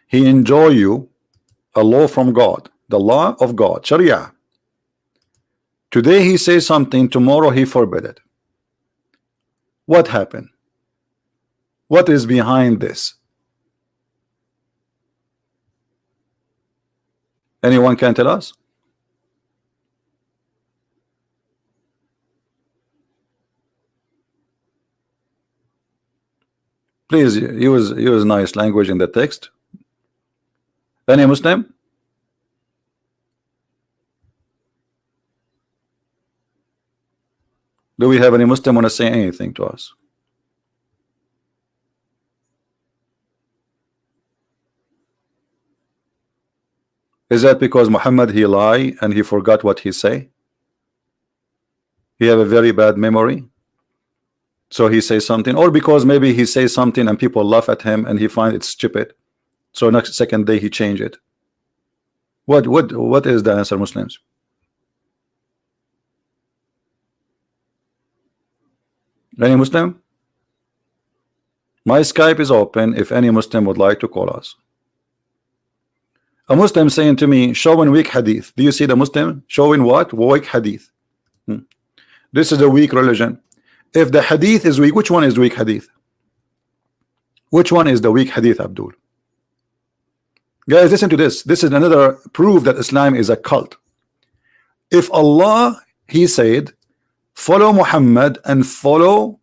he enjoy you a law from God, the law of God, Sharia. Today he says something, tomorrow he forbid it. What happened? What is behind this? Anyone can tell us? Please use nice language in the text. Any Muslim? Do we have any Muslim want to say anything to us? Is that because Muhammad he lie and he forgot what he say? He have a very bad memory, so he says something, or because maybe he says something and people laugh at him and he find it stupid, so next second day he change it? What is the answer, Muslims? Any Muslim? My Skype is open if any Muslim would like to call us. A Muslim saying to me, showing weak hadith. Do you see the Muslim showing what? Weak hadith. This is a weak religion. If the hadith is weak, which one is weak hadith? Which one is the weak hadith, Abdul? Guys, listen to this. This is another proof that Islam is a cult. If Allah, he said, follow Muhammad and follow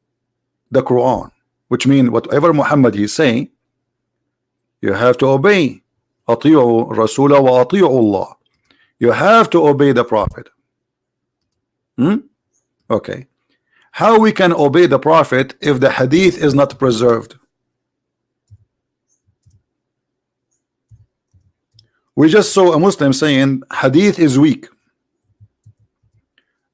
the Quran, which means whatever Muhammad he say, you have to obey. أطيعوا الرسول وأطيعوا الله. You have to obey the Prophet. Okay. How we can obey the Prophet if the hadith is not preserved? We just saw a Muslim saying hadith is weak.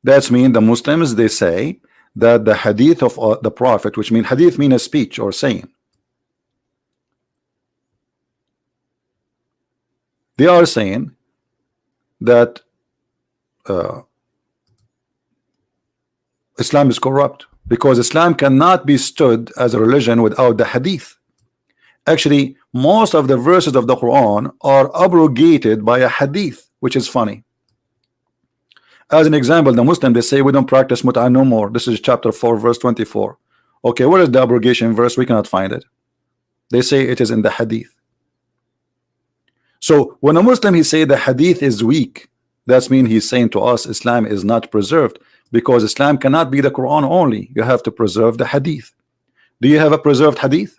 That's mean the Muslims, they say that the hadith of the Prophet, which mean hadith mean a speech or saying, they are saying that Islam is corrupt because Islam cannot be stood as a religion without the hadith. Actually, most of the verses of the Quran are abrogated by a hadith, which is funny. As an example, the Muslim, they say we don't practice mut'ah no more. This is chapter 4 verse 24. Okay, where is the abrogation verse? We cannot find it. They say it is in the hadith. So when a Muslim he say the hadith is weak, that's mean he's saying to us Islam is not preserved, because Islam cannot be the Quran only. You have to preserve the hadith. Do you have a preserved hadith?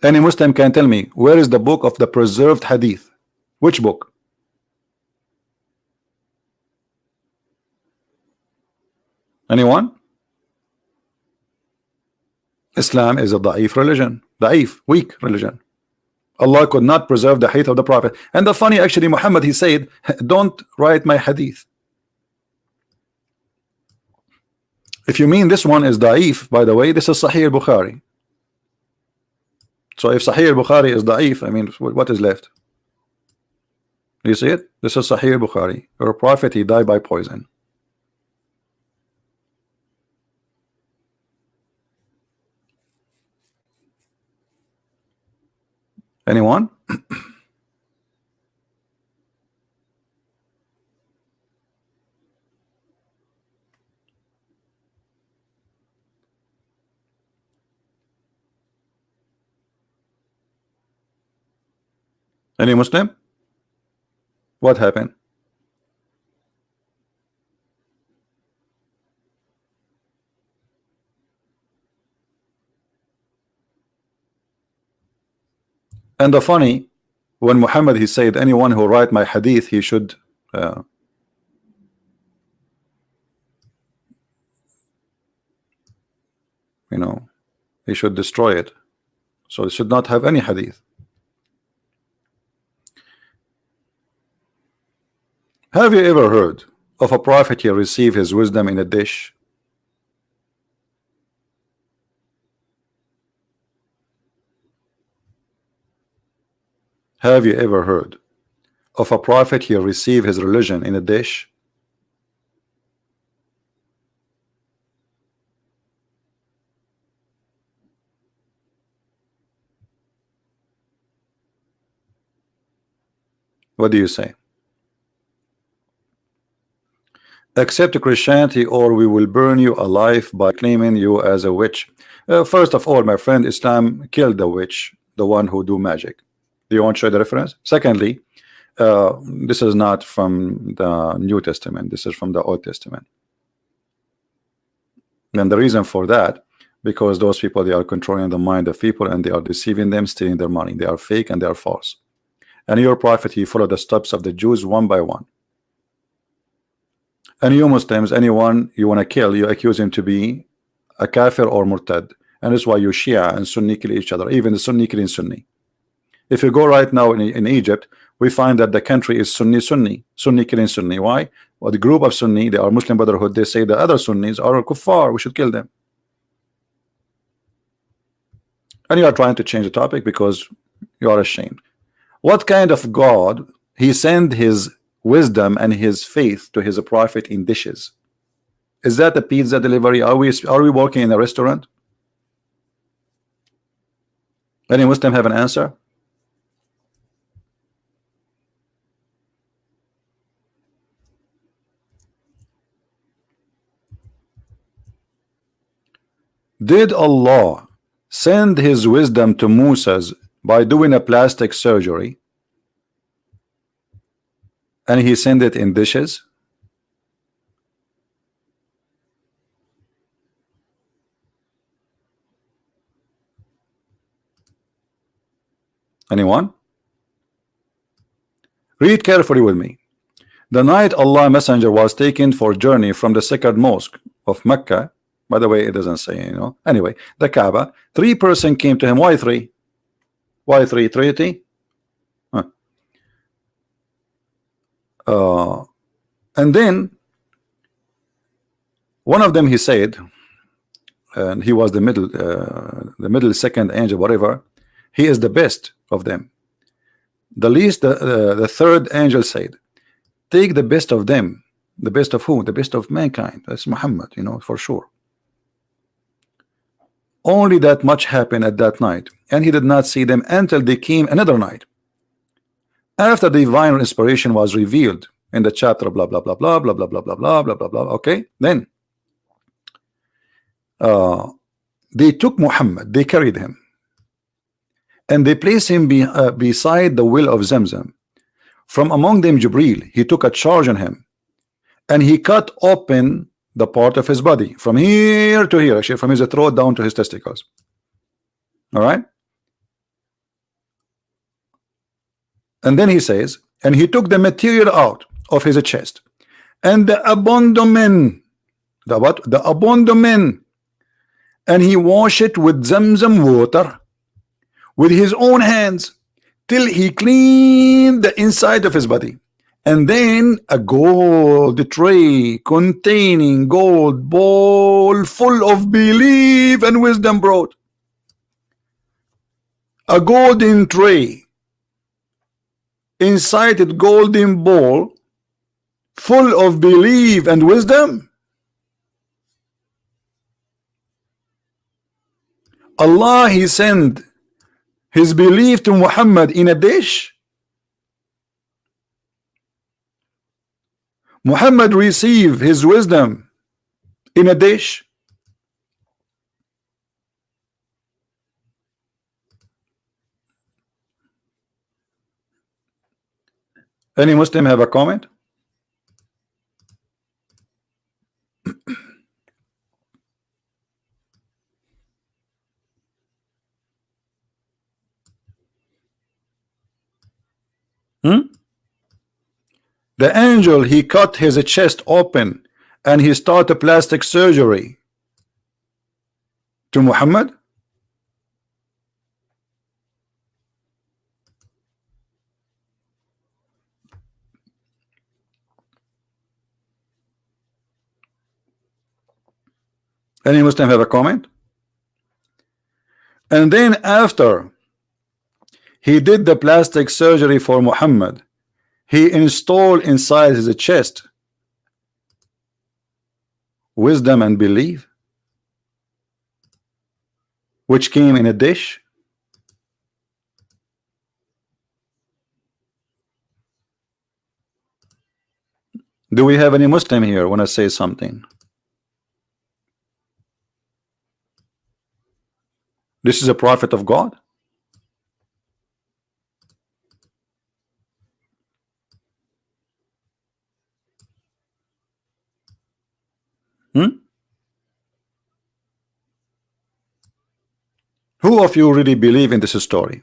Any Muslim can tell me where is the book of the preserved hadith? Which book? Anyone? Islam is a da'if religion, da'if, weak religion. Allah could not preserve the hadith of the Prophet. And the funny, actually, Muhammad, he said, don't write my hadith. If you mean this one is da'if, by the way, this is Sahih al-Bukhari. So if Sahih al-Bukhari is da'if, I mean, what is left? Do you see it? This is Sahih al-Bukhari. Your Prophet, he died by poison. Anyone? Any Muslim? What happened? And the funny, when Muhammad he said anyone who write my hadith he should you know, he should destroy it. So it should not have any hadith. Have you ever heard of a prophet he received his wisdom in a dish? Have you ever heard of a prophet he received his religion in a dish? What do you say? Accept Christianity or we will burn you alive by claiming you as a witch. First of all, my friend, Islam killed the witch, the one who do magic. Do you want to show the reference? Secondly, this is not from the New Testament. This is from the Old Testament. And the reason for that, because those people, they are controlling the mind of people and they are deceiving them, stealing their money. They are fake and they are false. And your prophet, he followed the steps of the Jews one by one. And you Muslims, anyone you want to kill, you accuse him to be a kafir or murtad. And that's why you Shia and Sunni kill each other, even the Sunni killing Sunni. If you go right now in Egypt, we find that the country is Sunni killing Sunni. Why? Well, the group of Sunni, they are Muslim Brotherhood, they say the other Sunnis are kuffar, we should kill them. And you are trying to change the topic because you are ashamed. What kind of God he sent his wisdom and his faith to his prophet in dishes? Is that a pizza delivery? Are we working in a restaurant? Any Muslim have an answer? Did Allah send his wisdom to Moses by doing a plastic surgery and he sent it in dishes? Anyone? Read carefully with me. The night Allah Messenger was taken for journey from the sacred mosque of Mecca. By the way, it doesn't say, you know. Anyway, the Kaaba. 3 persons came to him. Why 3? Why 3? Trinity? And then one of them, he said, and he was the middle second angel, whatever. He is the best of them. The least, the third angel said, take the best of them. The best of who? The best of mankind. That's Muhammad, you know, for sure. Only that much happened at that night, and he did not see them until they came another night. After the divine inspiration was revealed in the chapter blah blah blah blah blah blah blah blah blah blah blah blah. Okay, then they took Muhammad, they carried him, and they placed him beside the well of Zamzam. From among them Jibril, he took a charge on him, and he cut open the part of his body from here to here, actually from his throat down to his testicles. All right. And then he says, and he took the material out of his chest and the abdomen, the what? The abdomen, and he washed it with Zamzam water with his own hands till he cleaned the inside of his body. And then a gold tray containing gold bowl full of belief and wisdom brought. A golden tray inside it, golden bowl full of belief and wisdom. Allah, he sent his belief to Muhammad in a dish. Muhammad received his wisdom in a dish. Any Muslim have a comment? The angel, he cut his chest open and he started plastic surgery to Muhammad. Any Muslim have a comment? And then after he did the plastic surgery for Muhammad, he installed inside his chest wisdom and belief, which came in a dish. Do we have any Muslim here when I say something? This is a prophet of God. Who of you really believe in this story?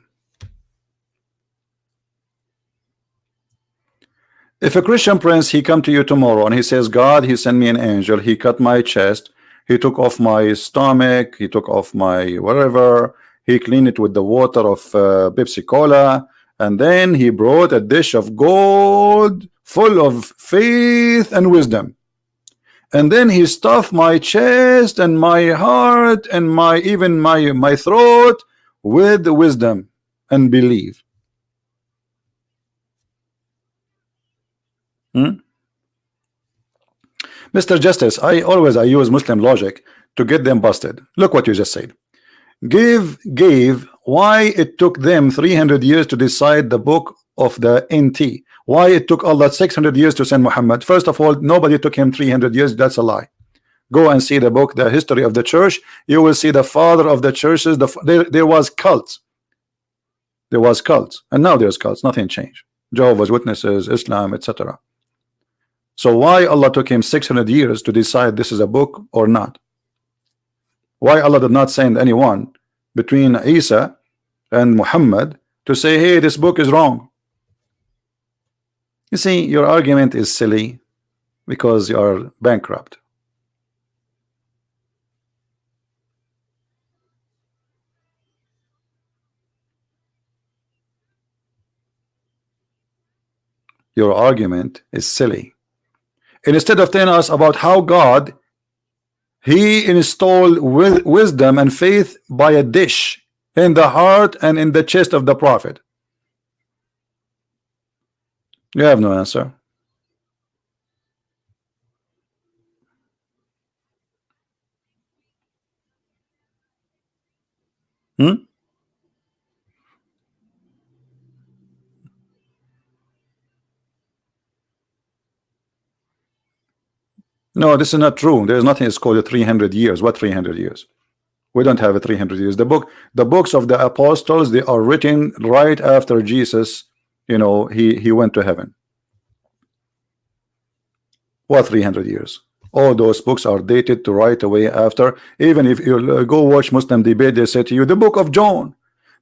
If a Christian prince, he come to you tomorrow and he says, God, he sent me an angel, he cut my chest, he took off my stomach, he took off my whatever, he cleaned it with the water of Pepsi Cola, and then he brought a dish of gold full of faith and wisdom, and then he stuffed my chest and my heart and even my throat with wisdom and belief. Mr. Justice, I use Muslim logic to get them busted. Look what you just said. Gave why it took them 300 years to decide the book of the NT. Why it took Allah 600 years to send Muhammad. First of all, nobody took him 300 years. That's a lie. Go and see the book, the history of the church. You will see the father of the churches. There was cults. There was cults, and now there's cults. Nothing changed. Jehovah's Witnesses, Islam, etc. So why Allah took him 600 years to decide this is a book or not? Why Allah did not send anyone between Isa and Muhammad to say, hey, this book is wrong. You see, your argument is silly because you are bankrupt. Your argument is silly. And instead of telling us about how God, he installed wisdom and faith by a dish in the heart and in the chest of the prophet, you have no answer. No, this is not true. There is nothing is called 300 years. What 300 years? We don't have a 300 years. The books of the apostles, they are written right after Jesus, you know, he went to heaven. What 300 years? All those books are dated to right away after. Even if you go watch Muslim debate, they say to you, the book of John,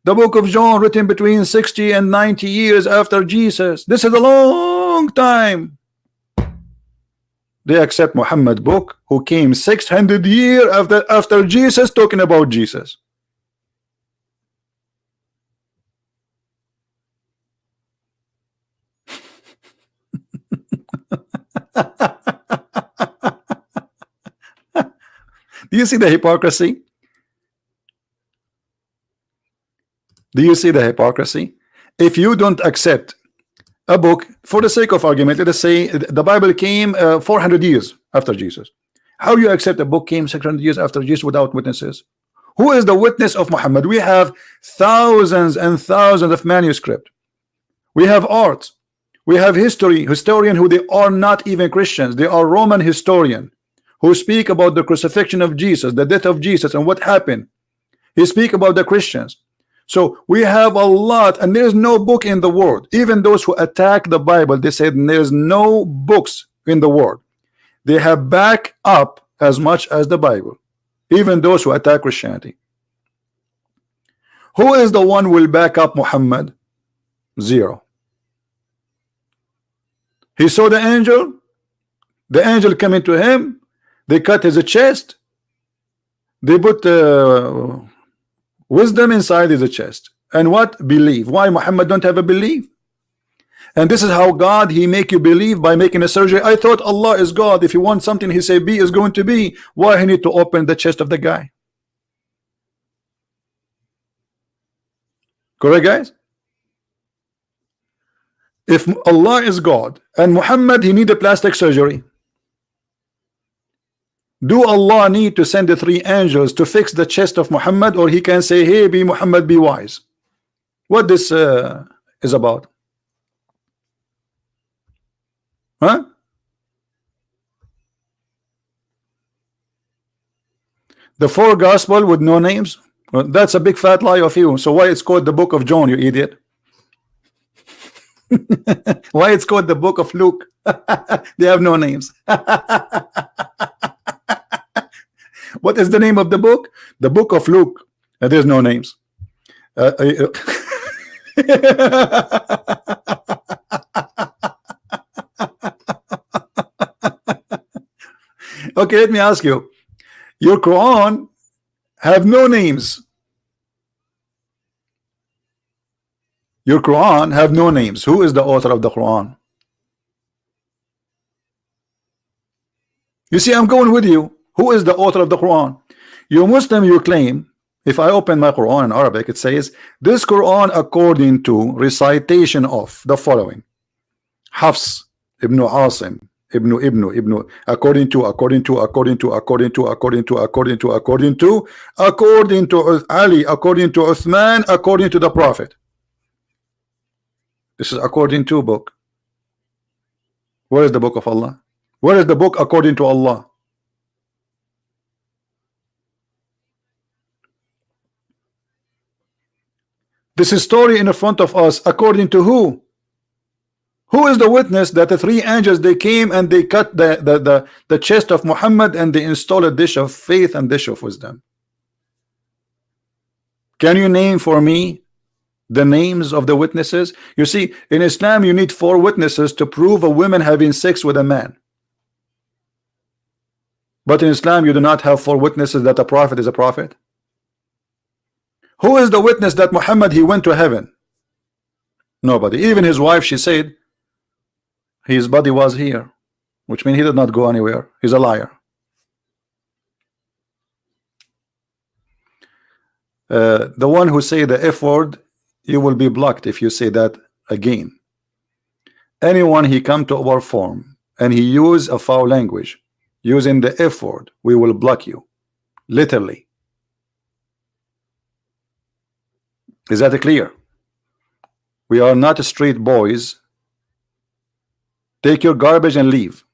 written between 60 and 90 years after Jesus. This is a long time. They accept Muhammad book, who came 600 years after Jesus, talking about Jesus. Do you see the hypocrisy? Do you see the hypocrisy? If you don't accept a book, for the sake of argument, let us say the Bible came 400 years after Jesus. How you accept a book came 600 years after Jesus without witnesses? Who is the witness of Muhammad? We have thousands and thousands of manuscripts. We have art. We have historian who they are not even Christians. They are Roman historian who speak about the crucifixion of Jesus, the death of Jesus, and what happened. He speak about the Christians. So we have a lot, and there's no book in the world. Even those who attack the Bible, they said there's no books in the world. They have back up as much as the Bible. Even those who attack Christianity. Who is the one who will back up Muhammad? Zero. He saw the angel. The angel coming to him. They cut his chest. They put wisdom inside his chest. And what? Believe. Why Muhammad don't have a belief? And this is how God, he make you believe by making a surgery. I thought Allah is God. If you want something, he say be is going to be. Why he need to open the chest of the guy? Correct, guys? If Allah is God and Muhammad, he need a plastic surgery, do Allah need to send the 3 angels to fix the chest of Muhammad, or he can say, hey, be Muhammad, be wise? What this is about? Huh? The 4 gospel with no names? Well, that's a big fat lie of you. So why it's called the book of John, you idiot? Why it's called the book of Luke? They have no names. What is the name of the book? The book of Luke. There's no names. Okay, let me ask you. Your Quran have no names. Your Quran have no names. Who is the author of the Quran? You see, I'm going with you. Who is the author of the Quran? You Muslim, you claim, if I open my Quran in Arabic, it says, this Quran according to recitation of the following. Hafs, Ibn Asim, Ibn, according to Ali, according to Uthman, according to the Prophet. This is according to book. Where is the book of Allah? Where is the book according to Allah? This is story in front of us according to who? Who is the witness that the 3 angels, they came and they cut the chest of Muhammad and they installed a dish of faith and dish of wisdom? Can you name for me the names of the witnesses? You see, in Islam you need 4 witnesses to prove a woman having sex with a man. But in Islam you do not have 4 witnesses that a prophet is a prophet. Who is the witness that Muhammad he went to heaven? Nobody. Even his wife, she said his body was here, which means he did not go anywhere. He's a liar. The one who say the F word, you will be blocked if you say that again. Anyone he come to our forum and he use a foul language using the F word, we will block you, literally. Is that clear? We are not street boys. Take your garbage and leave.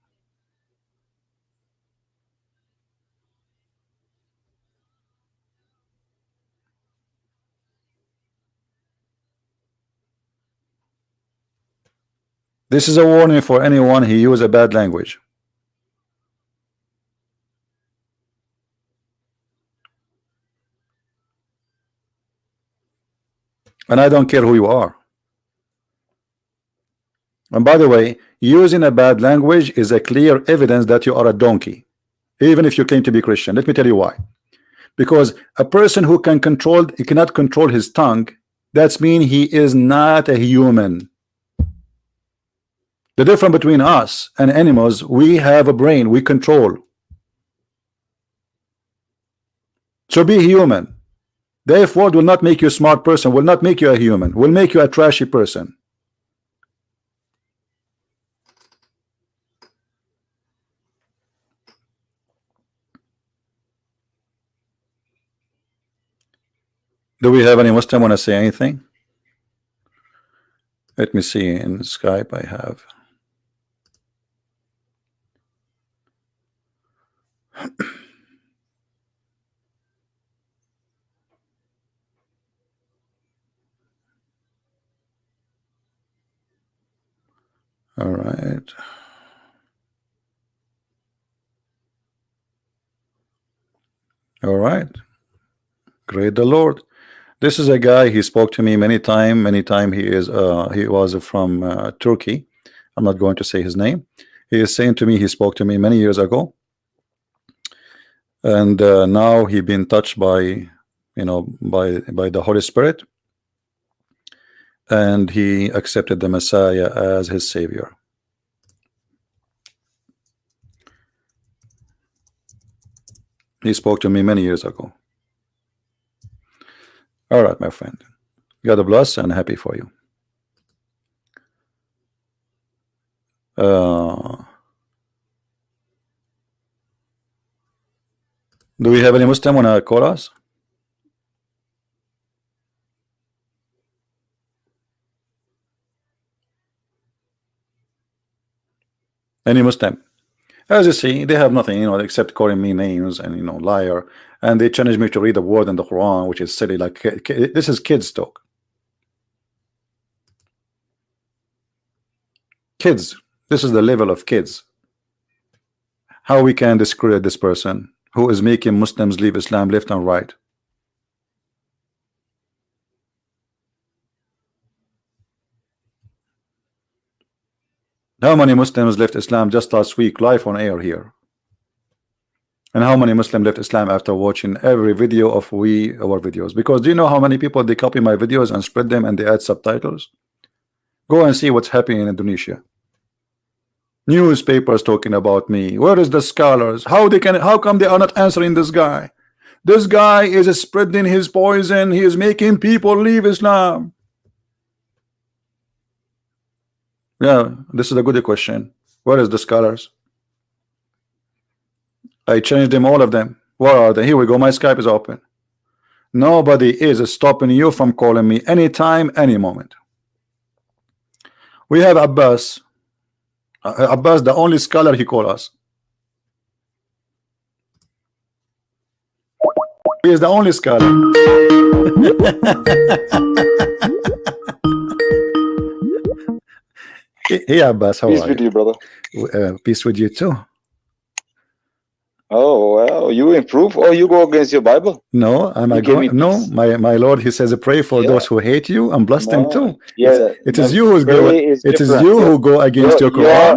This is a warning for anyone who use a bad language. And I don't care who you are. And by the way, using a bad language is a clear evidence that you are a donkey, even if you claim to be Christian. Let me tell you why. Because a person who cannot control his tongue, that means he is not a human. The difference between us and animals, we have a brain, we control. So be human. The F word will not make you a smart person, will not make you a human, will make you a trashy person. Do we have any Muslim want to say anything? Let me see. In Skype I have. All right. All right. Great the Lord. This is a guy, he spoke to me many time. He was from Turkey. I'm not going to say his name. He is saying to me, he spoke to me many years ago, and now he been touched by, by the Holy Spirit, and he accepted the Messiah as his savior. He spoke to me many years ago. All right, my friend. God bless and happy for you. Do we have any Muslim want to call us? Any Muslim? As you see, they have nothing, except calling me names and liar, and they challenge me to read a word in the Quran, which is silly. Like this is kids talk. Kids. This is the level of kids. How we can discredit this person who is making Muslims leave Islam left and right. How many Muslims left Islam just last week live on air here? And how many Muslims left Islam after watching every video of our videos? Because do you know how many people they copy my videos and spread them and they add subtitles? Go and see what's happening in Indonesia. Newspapers talking about me. Where is the scholars? How come they are not answering this guy? This guy is spreading his poison. He is making people leave Islam. Yeah, this is a good question. Where is the scholars? I changed them, all of them. Where are they? Here we go. My Skype is open. Nobody is stopping you from calling me anytime, any moment. We have Abbas. Abbas, the only scholar, he called us. He is the only scholar. Hey Abbas, how Peace are with you? you, brother. Peace with you too. Oh, well, you improve or you go against your Bible? No, am I You give me going? No, peace. my Lord, He says, pray for Yeah. those who hate you and bless them No, too. yeah, It is no, you who's go. pray is It is different. you who go against your Quran.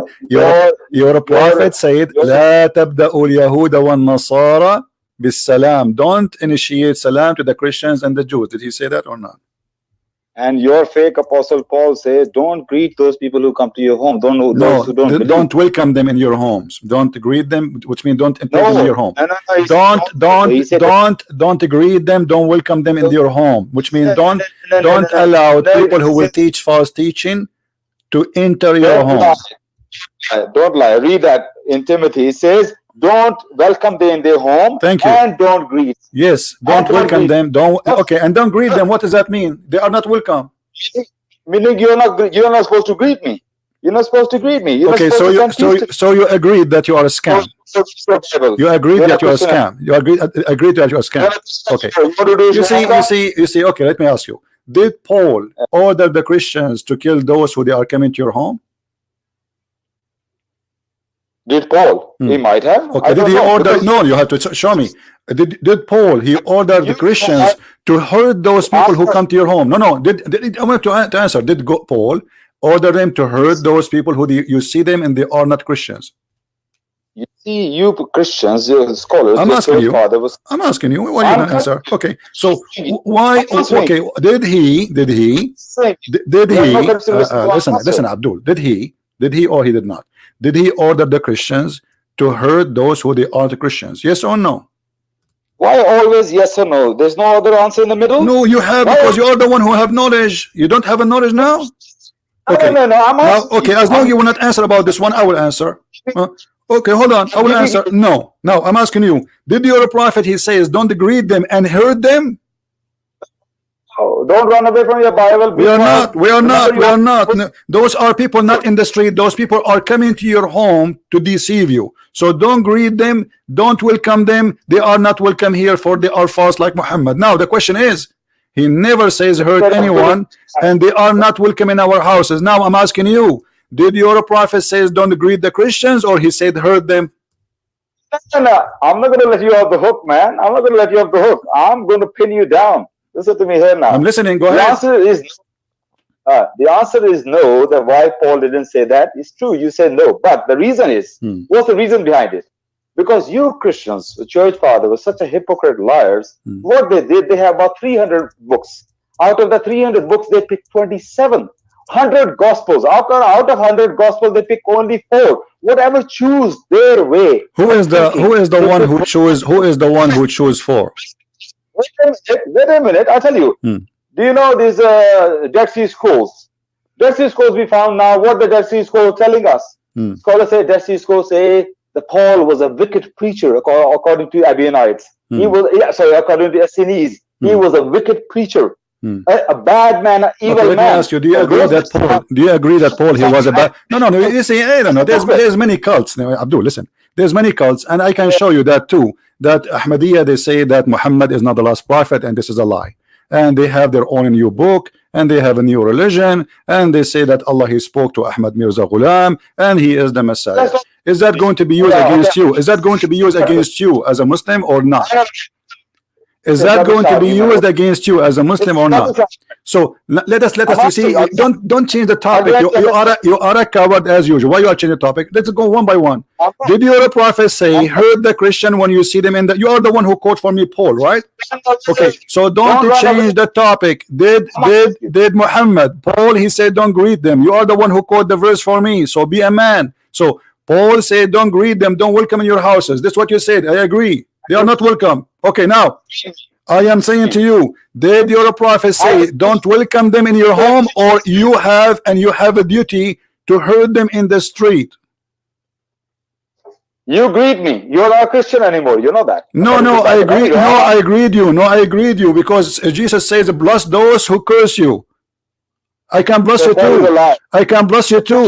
Your prophet said, لا تبدأوا اليهود والنصارى بالسلام. Don't initiate salam to the Christians and the Jews. Did he say that or not? And your fake apostle Paul says, don't greet those people who come to your home. Those No, who don't believe. don't welcome them in your homes. Don't greet them, which means don't enter them in your home. No, he said Don't greet them. Don't welcome them in your home, which means don't allow people who will teach false teaching to enter your home. Don't lie. Read that in Timothy. It says, don't welcome them in their home. Thank you. And don't greet. Yes, don't welcome them. Okay, and don't greet them. What does that mean? They are not welcome. Meaning you're not supposed to greet me. You're not supposed to greet me. You're okay, so you agreed that you are a scam. You agreed that you are a scam. You agreed that you are a scam. Okay. You see. Okay, let me ask you. Did Paul order the Christians to kill those who they are coming to your home? Did Paul? He might have. Okay. Did he order? No, you have to show me. Did Paul? He ordered the Christians to hurt those people who come to your home? No. I want to answer. Did Paul order them to hurt those people who you see them and they are not Christians? You see, you Christians, you scholars. I'm asking you. I'm asking you. Why you don't answer? Okay. So why? Okay. Did he? Listen, Abdul. Did he or he did not? Did he order the Christians to hurt those who they are the Christians? Yes or no? Why always yes or no? There's no other answer in the middle? No, you have, because you are the one who have knowledge. You don't have a knowledge now? Okay. No. Okay, as long as you will not answer about this one, I will answer. Okay, hold on. I will answer. No, I'm asking you. Did your prophet, he says, don't greet them and hurt them? Oh, don't run away from your Bible. We are not. No, those are people not in the street. Those people are coming to your home to deceive you. So don't greet them. Don't welcome them. They are not welcome here, for they are false like Muhammad. Now the question is, he never says hurt anyone, and they are not welcome in our houses. Now I'm asking you, did your prophet says don't greet the Christians, or he said hurt them? No. I'm not going to let you off the hook, man. I'm not going to let you off the hook. I'm going to pin you down. Listen to me here now. I'm listening. Go ahead. The answer is no. That why Paul didn't say that is true. You said no, but the reason is what's the reason behind it? Because you Christians, the church father, were such a hypocrite liars. What they did, they have about 300 books. Out of the 300 books, they picked 27. 100 gospels. Out of 100 gospels, they pick only 4. Whatever choose their way. Who is the one who choose? Who is the one who choose 4? Wait a minute, I'll tell you. Do you know these Dead Sea Scrolls? Dead Sea Scrolls we found now. What the Dead Sea Scrolls telling us? Scholars say Dead Sea Scrolls say that Paul was a wicked preacher according to Abionites. He was according to Essenes. He was a wicked preacher. A bad man, an evil man. Let me ask you, do you agree that Paul he was a bad? No, you see, I don't know. There's many cults. Now, Abdul, listen. There's many cults, and I can show you that too. That Ahmadiyya, they say that Muhammad is not the last prophet, and this is a lie. And they have their own new book, and they have a new religion, and they say that Allah he spoke to Ahmad Mirza Ghulam, and he is the Messiah. Is that going to be used against you? Is that going to be used against you as a Muslim or not? Is that going to be used against you as a Muslim or not? So let us you see, don't change the topic. You are a coward as usual. Why you are changing the topic? Let's go one by one. Did your prophet say hurt the Christian when you see them in the? You are the one who quote for me Paul, right? Okay, so don't change the topic. Did Muhammad, Paul, he said don't greet them. You are the one who quote the verse for me. So be a man. So Paul said don't greet them, don't welcome in your houses. That's what you said. I agree. They are not welcome. Okay, now I am saying to you, did your prophet say don't welcome them in your home, or you have a duty to hurt them in the street? You greet me. You're not a Christian anymore. You know that. No, I agree. No, I agreed you because Jesus says bless those who curse you. I can bless you too. I can bless you too.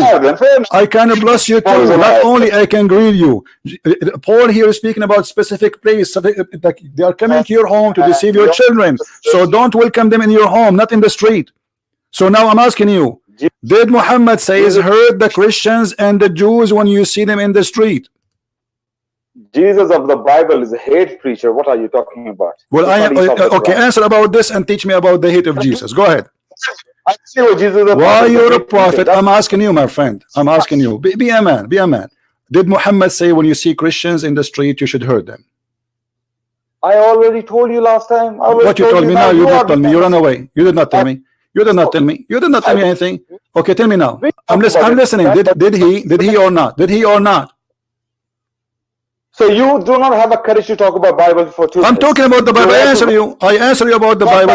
I can bless you too. Not only I can greet you. Paul here is speaking about specific place. They are coming to your home to deceive your children. So don't welcome them in your home, not in the street. So now I'm asking you, did Muhammad say hurt the Christians and the Jews when you see them in the street? Jesus of the Bible is a hate preacher. What are you talking about? Well, okay, Quran. answer about this and teach me about the hate of Jesus. Go ahead. I see what Jesus is Why you're a hate prophet? preacher. I'm asking you, my friend. I'm asking you. Be a man. Be a man. Did Muhammad say when you see Christians in the street, you should hurt them? I already told you last time. What you told me now, you did tell me. You ran away. You did not tell me. You did not tell me. You did not tell me anything. Okay, tell me now. I'm listening. Did he or not? Did he or not? So you do not have a courage to talk about Bible for 2 minutes. I'm talking about the Bible. I answer you about the Bible.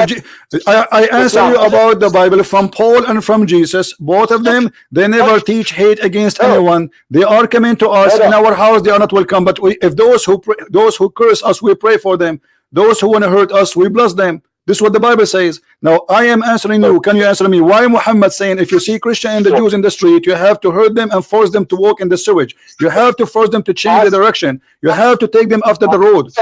I answer you about the Bible from Paul and from Jesus. Both of them, they never teach hate against anyone. They are coming to us in our house. They are not welcome. But if those who curse us, we pray for them. Those who want to hurt us, we bless them. This is what the Bible says. Now I am answering you. Can you answer me? Why Muhammad saying if you see Christian and the Jews in the street, you have to hurt them and force them to walk in the sewage. You have to force them to change the direction. You have to take them after the road.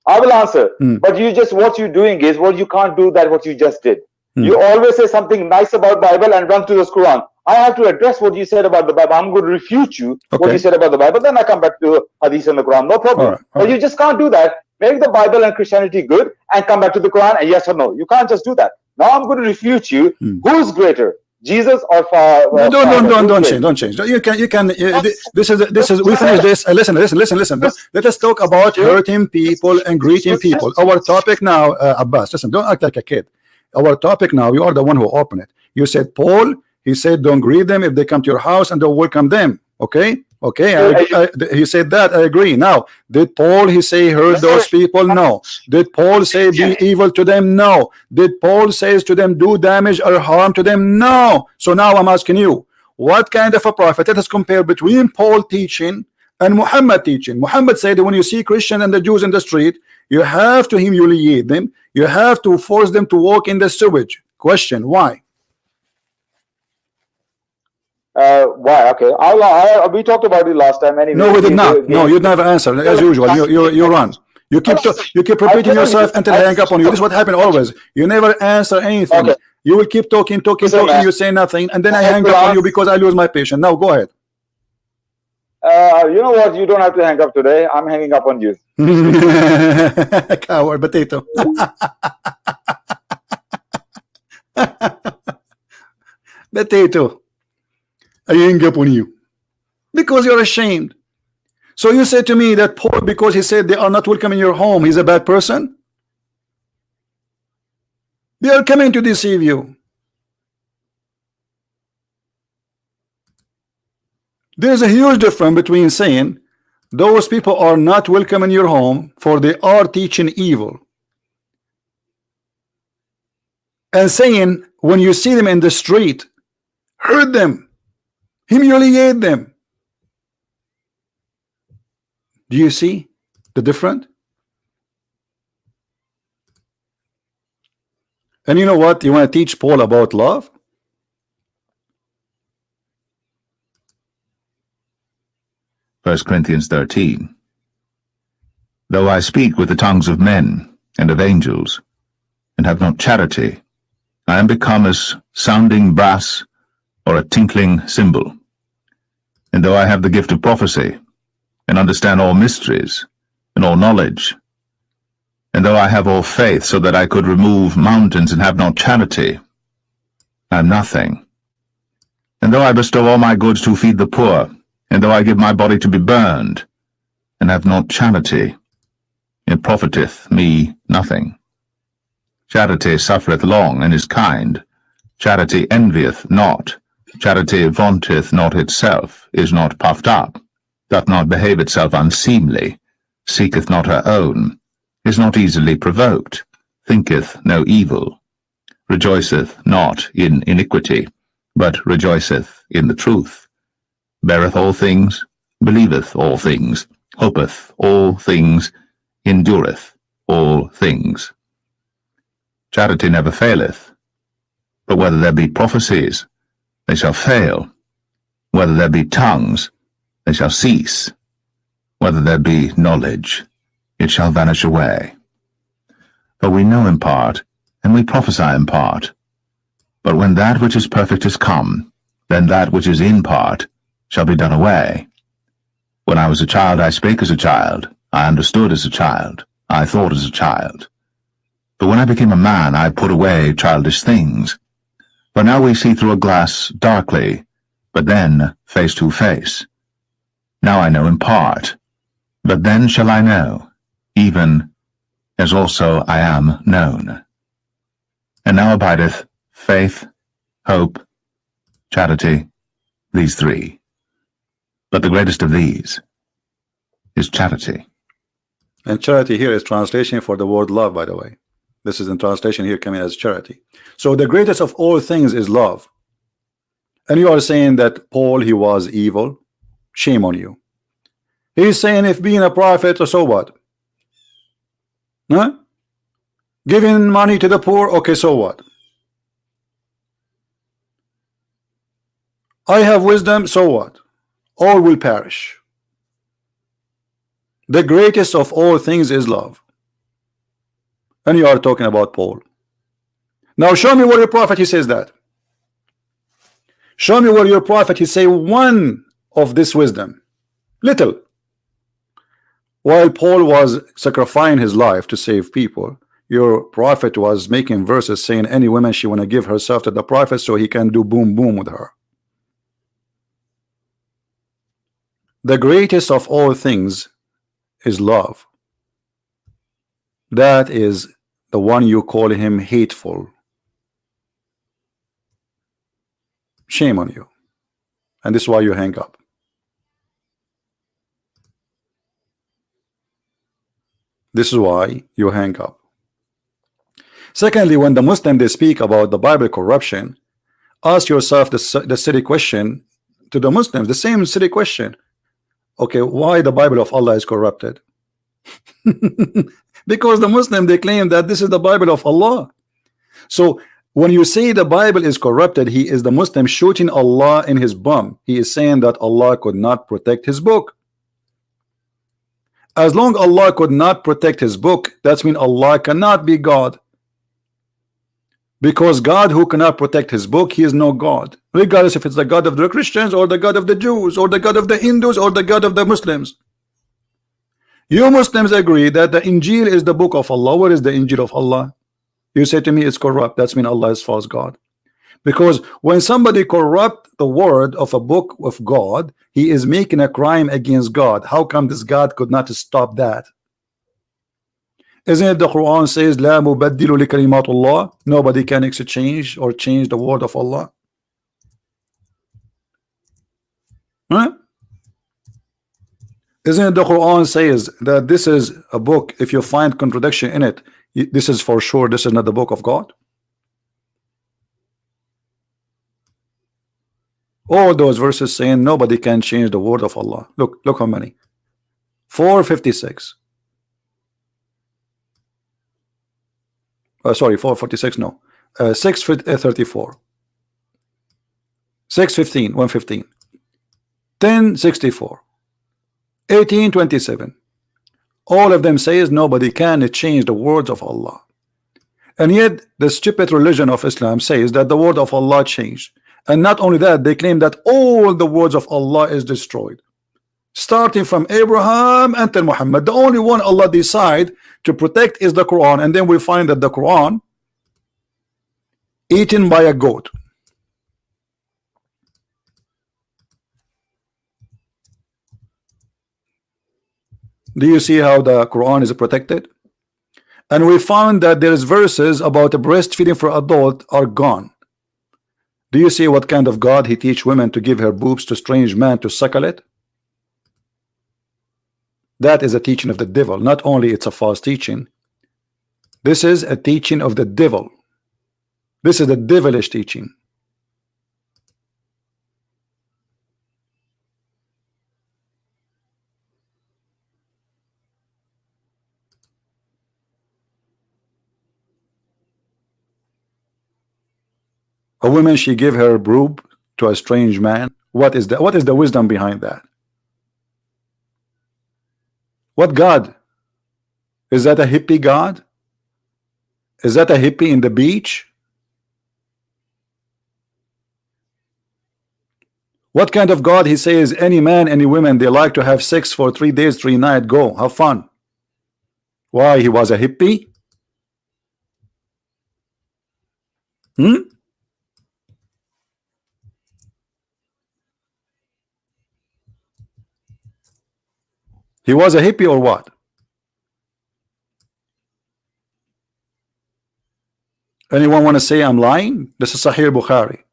I will answer. But what you're doing is what you can't do that what you just did. You always say something nice about Bible and run to the Quran. I have to address what you said about the Bible. I'm going to refute you what you said about the Bible. Then I come back to Hadith and the Quran. No problem. All right. But you just can't do that. Make the Bible and Christianity good and come back to the Quran and yes or no. You can't just do that. Now I'm going to refute you. Who's greater, Jesus or don't change. You can. This is. We finish this. Listen. Let us talk about hurting people and greeting people. Our topic now, Abbas. Listen, don't act like a kid. Our topic now. You are the one who opened it. You said Paul. He said don't greet them if they come to your house and don't welcome them. Okay. He said that. I agree. Now, did Paul say hurt those people? No. Did Paul say be evil to them? No. Did Paul says to them do damage or harm to them? No. So now I'm asking you, what kind of a prophet? Let us compare between Paul teaching and Muhammad teaching. Muhammad said that when you see Christian and the Jews in the street, you have to humiliate them. You have to force them to walk in the sewage. Question: why? Why? Okay. We talked about it last time. Anyway. No, we did not. No, you never answered as usual. You run. You keep repeating yourself until I hang up on you. This is what happened always. You never answer anything. Okay. You will keep talking. You say nothing, and then I hang up on you because I lose my patience. Now go ahead. You know what? You don't have to hang up today. I'm hanging up on you. Coward potato. Potato. I hang up on you because you're ashamed. So you say to me that Paul, because he said they are not welcome in your home, he's a bad person? They are coming to deceive you. There's a huge difference between saying those people are not welcome in your home for they are teaching evil, and saying when you see them in the street, hurt them, humiliate them. Do you see the difference? And you know what? You want to teach Paul about love? First Corinthians 13. Though I speak with the tongues of men and of angels, and have not charity, I am become as sounding brass or a tinkling cymbal. And though I have the gift of prophecy, and understand all mysteries, and all knowledge, and though I have all faith so that I could remove mountains and have not charity, I am nothing. And though I bestow all my goods to feed the poor, and though I give my body to be burned, and have not charity, it profiteth me nothing. Charity suffereth long, and is kind. Charity envieth not. Charity vaunteth not itself, is not puffed up, doth not behave itself unseemly, seeketh not her own, is not easily provoked, thinketh no evil, rejoiceth not in iniquity, but rejoiceth in the truth, beareth all things, believeth all things, hopeth all things, endureth all things. Charity never faileth, but whether there be prophecies, they shall fail, whether there be tongues, they shall cease, whether there be knowledge, it shall vanish away. For we know in part, and we prophesy in part. But when that which is perfect is come, then that which is in part shall be done away. When I was a child, I spake as a child. I understood as a child. I thought as a child. But when I became a man, I put away childish things. For now we see through a glass darkly, but then face to face. Now I know in part, but then shall I know, even as also I am known. And now abideth faith, hope, charity, these three. But the greatest of these is charity. And charity here is translation for the word love, by the way. This is in translation here coming as charity. So the greatest of all things is love. And you are saying that Paul, he was evil. Shame on you. He's saying if being a prophet, so what? Huh? Giving money to the poor, okay, so what? I have wisdom, so what? All will perish. The greatest of all things is love. And you are talking about Paul. Now show me where your prophet he says that. Show me where your prophet he say one of this wisdom. Little. While Paul was sacrificing his life to save people, your prophet was making verses saying any woman she want to give herself to the prophet so he can do boom boom with her. The greatest of all things is love. That is the one you call him hateful. Shame on you. And this is why you hang up. This is why you hang up. Secondly, when the Muslim they speak about the Bible corruption, ask yourself the silly question to the Muslims, the same silly question. Okay, why the Bible of Allah is corrupted? Because the Muslim they claim that this is the Bible of Allah. So when you say the Bible is corrupted, he is the Muslim shooting Allah in his bum. He is saying that Allah could not protect his book. As long Allah could not protect his book, that's mean Allah cannot be God. Because God who cannot protect his book, he is no God. Regardless if it's the God of the Christians or the God of the Jews or the God of the Hindus or the God of the Muslims. You Muslims agree that the Injil is the book of Allah. What is the Injil of Allah? You say to me it's corrupt. That's mean Allah is false God. Because when somebody corrupt the word of a book of God, he is making a crime against God. How come this God could not stop that? Isn't it the Quran says La mubaddilu li kalimatullah? Nobody can exchange or change the word of Allah. Huh? Isn't it the Quran says that this is a book, if you find contradiction in it, this is for sure this is not the book of God? All those verses saying nobody can change the word of Allah. Look how many. 456. Sorry, 446, no. 634. 615, 115. 1064. 1827. All of them says nobody can change the words of Allah. And yet the stupid religion of Islam says that the word of Allah changed. And not only that, they claim that all the words of Allah is destroyed. Starting from Abraham until Muhammad. The only one Allah decide to protect is the Quran. And then we find that the Quran eaten by a goat. Do you see how the Quran is protected? And we found that there is verses about the breastfeeding for adult are gone. Do you see what kind of God he teach women to give her boobs to strange man to suckle it? That is a teaching of the devil. Not only it's a false teaching, this is a teaching of the devil. This is a devilish teaching. A woman, she gave her boob to a strange man. What is the wisdom behind that? What God? Is that a hippie God? Is that a hippie in the beach? What kind of God? He says any man, any women, they like to have sex for 3 days, 3 nights. Go have fun. Why? He was a hippie? He was a hippie or what? Anyone want to say I'm lying? This is Sahih Bukhari.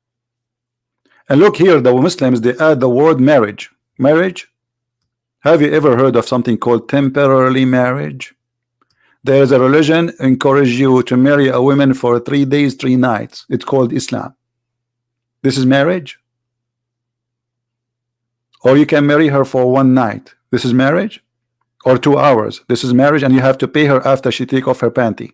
And look here, the Muslims, they add the word marriage. Marriage? Have you ever heard of something called temporarily marriage? There is a religion encourage you to marry a woman for 3 days, 3 nights. It's called Islam. This is marriage? Or you can marry her for 1 night. This is marriage? Or 2 hours. This is marriage, and you have to pay her after she take off her panty.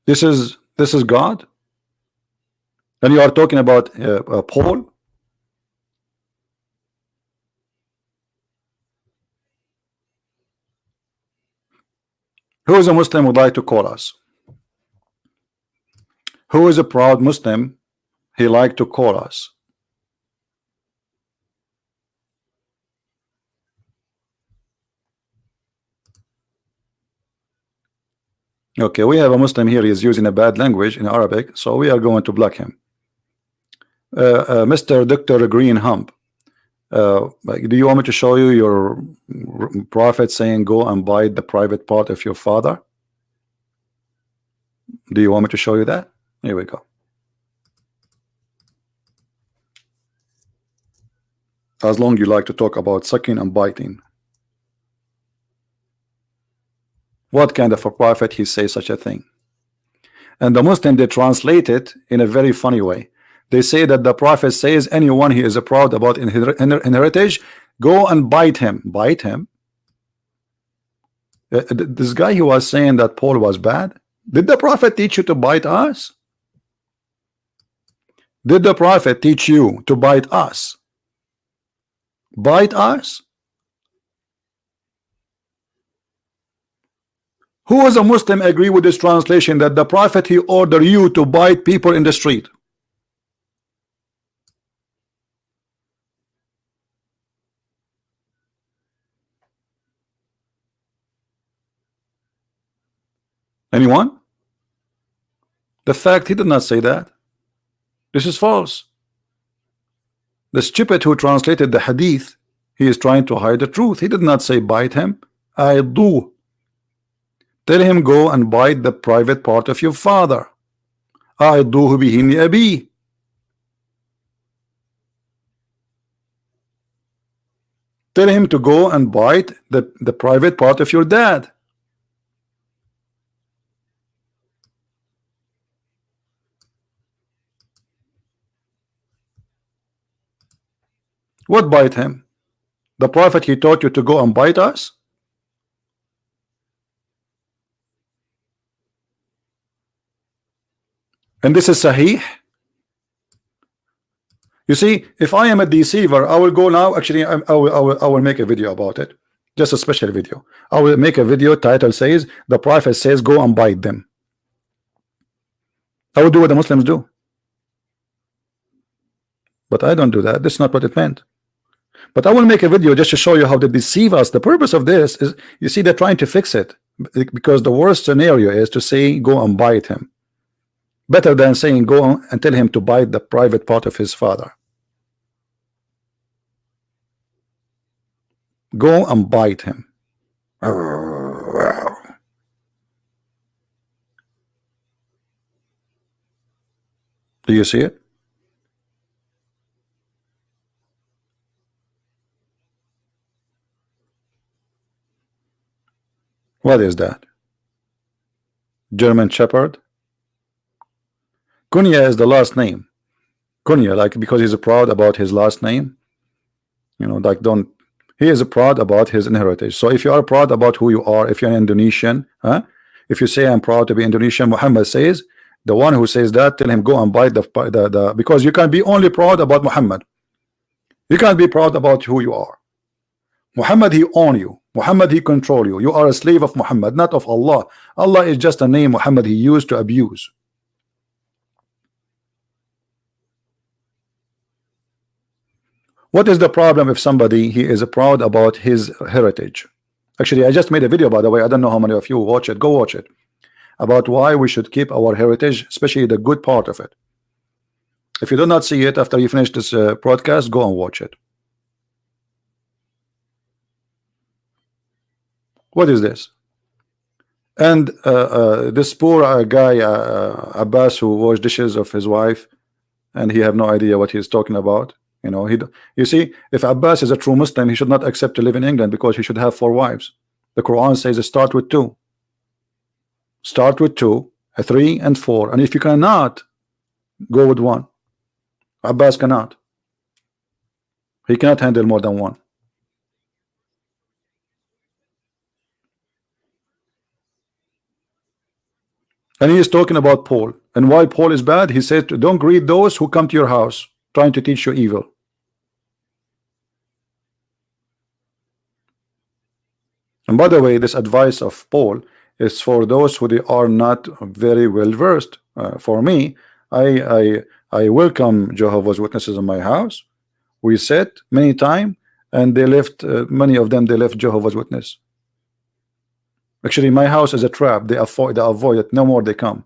This is God? And you are talking about Paul? Who is a Muslim would like to call us? Who is a proud Muslim? He like to call us. Okay, we have a Muslim here. He is using a bad language in Arabic, so we are going to block him. Mr. Dr. Green Hump, do you want me to show you your prophet saying go and bite the private part of your father? Do you want me to show you that? Here we go. As long you like to talk about sucking and biting. What kind of a prophet he says such a thing? And the Muslim, they translate it in a very funny way. They say that the prophet says anyone he is proud about in heritage, go and bite him. Bite him? This guy, he was saying that Paul was bad. Did the prophet teach you to bite us? Did the prophet teach you to bite us? Bite us? Who as a Muslim agree with this translation that the prophet he ordered you to bite people in the street? Anyone? The fact he did not say that. This is false. The stupid who translated the hadith, he is trying to hide the truth. He did not say bite him. I do. Tell him go and bite the private part of your father. أعضوه بهن أبي. Tell him to go and bite the private part of your dad. What bite him? The prophet he taught you to go and bite us? And this is Sahih. You see, if I am a deceiver, I will go now. Actually, I will make a video about it. Just a special video. I will make a video. Title says the prophet says go and bite them. I will do what the Muslims do. But I don't do that. That's not what it meant. But I will make a video just to show you how they deceive us. The purpose of this is, you see, they're trying to fix it, because the worst scenario is to say go and bite him. Better than saying go and tell him to bite the private part of his father. Go and bite him. Do you see it? What is that? German Shepherd? Kunya is the last name. Kunya, like, because he's proud about his last name. You know, like, don't. He is proud about his heritage. So if you are proud about who you are, if you're an Indonesian, if you say I'm proud to be Indonesian, Muhammad says, the one who says that, tell him go and bite the because you can be only proud about Muhammad. You can't be proud about who you are. Muhammad, he own you. Muhammad, he control you. You are a slave of Muhammad, not of Allah. Allah is just a name Muhammad he used to abuse. What is the problem if somebody he is proud about his heritage? Actually, I just made a video, by the way. I don't know how many of you watch it. Go watch it, about why we should keep our heritage, especially the good part of it. If you do not see it after you finish this broadcast, go and watch it. What is this? And this poor guy Abbas, who washed dishes of his wife, and he have no idea what he's talking about. You know, you see, if Abbas is a true Muslim, he should not accept to live in England because he should have 4 wives. The Quran says start with 2. Start with 2, 3 and 4, and if you cannot, go with 1. Abbas cannot. He cannot handle more than 1. And he is talking about Paul, and why Paul is bad. He said, don't greet those who come to your house trying to teach you evil. And by the way, this advice of Paul is for those who they are not very well versed. For me, I welcome Jehovah's Witnesses in my house. We sit many times, and they left. Many of them they left Jehovah's Witness. Actually, my house is a trap. They avoid it. No more they come.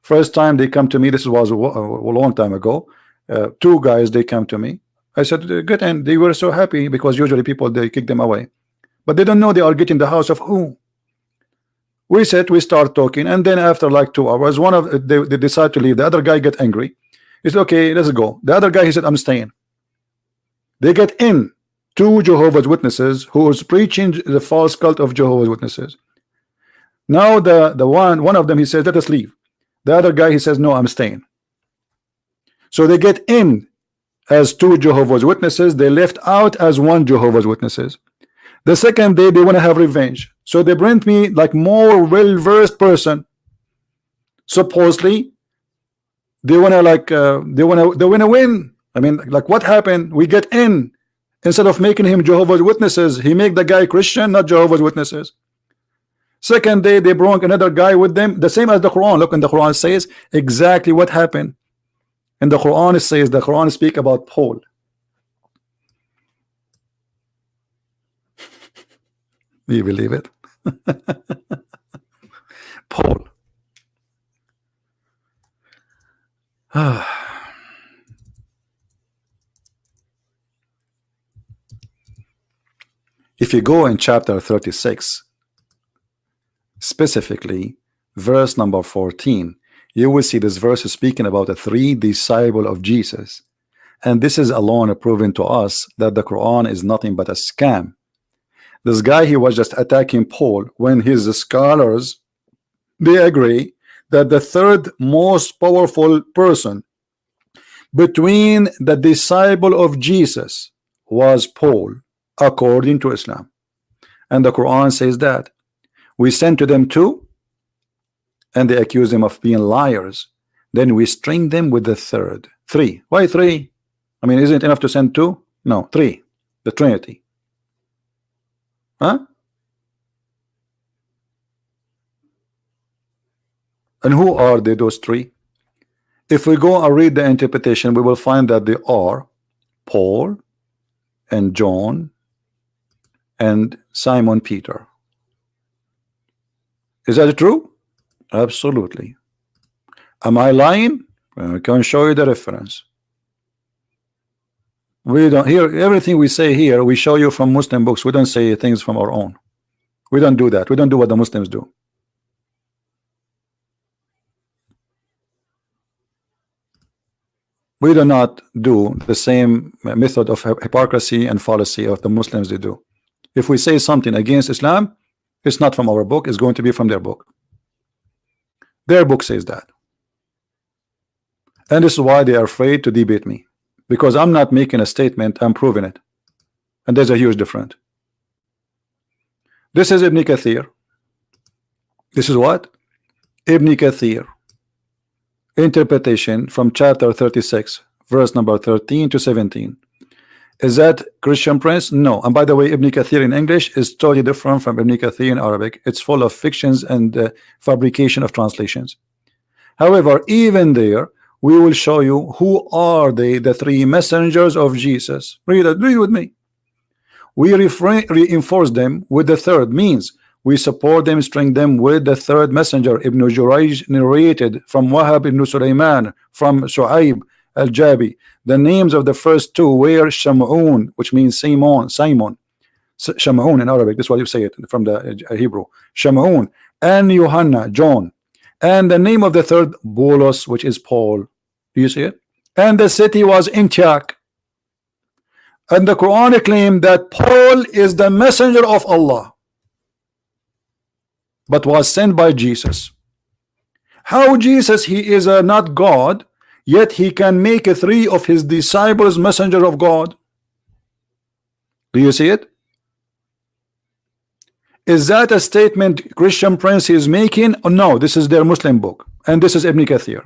First time they come to me, this was a long time ago. 2 guys, they come to me. I said, good, and they were so happy because usually people they kick them away, but they don't know they are getting the house of who. We sit, we start talking, and then after like 2 hours, one of they decide to leave. The other guy get angry. He said, okay, let's go. The other guy, he said, I'm staying. They get in 2 Jehovah's Witnesses who is preaching the false cult of Jehovah's Witnesses. Now the one of them, he says, let us leave. The other guy, he says, no, I'm staying. So they get in as 2 Jehovah's Witnesses. They left out as 1 Jehovah's Witnesses. The second day they want to have revenge, so they bring me like more well-versed person. Supposedly they want to like they want to win. I mean, like, what happened? We get in. Instead of making him Jehovah's Witnesses, he make the guy Christian, not Jehovah's Witnesses. Second day they brought another guy with them, the same as the Quran. Look, and the Quran says exactly what happened. And the Quran says, the Quran speak about Paul. Do you believe it? Paul. If you go in chapter 36, specifically verse number 14, you will see this verse is speaking about the 3 disciples of Jesus, and this is alone proven to us that the Quran is nothing but a scam. This guy, he was just attacking Paul when his scholars they agree that the 3rd most powerful person between the disciple of Jesus was Paul, according to Islam. And the Quran says that we sent to them 2, and they accuse them of being liars. Then we string them with the 3rd. 3. Why 3? I mean, isn't it enough to send 2? No, 3. The Trinity. Huh? And who are they, those 3? If we go and read the interpretation, we will find that they are Paul and John and Simon Peter. Is that true? Absolutely. Am I lying? I can show you the reference. We don't hear everything we say here. We show you from Muslim books. We don't say things from our own. We don't do that. We don't do what the Muslims do. We do not do the same method of hypocrisy and fallacy of the Muslims they do. If we say something against Islam, it's not from our book, it's going to be from their book. Their book says that. And this is why they are afraid to debate me, because I'm not making a statement, I'm proving it. And there's a huge difference. This is Ibn Kathir. This is what? Ibn Kathir. Interpretation from chapter 36, verse number 13 to 17. Is that Christian Prince? No. And by the way, Ibn Kathir in English is totally different from Ibn Kathir in Arabic. It's full of fictions and fabrication of translations. However, even there, we will show you who are they, the three messengers of Jesus. Read it, read with me. We reinforce them with the third, means we support them, strengthen them with the third messenger. Ibn Jurayj narrated from Wahab ibn Sulaiman, from Shu'aib al-Jabi. The names of the first two were Shamun, which means Simon. Shamun in Arabic, that's why you say it from the Hebrew. Shamun, and Yohanna, John. And the name of the third, Bolos, which is Paul. Do you see it? And the city was Antioch. And the Quran claimed that Paul is the messenger of Allah, but was sent by Jesus. How Jesus, he is not God, yet he can make three of his disciples messenger of God? Do you see it? Is that a statement Christian Prince is making? Oh, no, this is their Muslim book, and this is Ibn Kathir.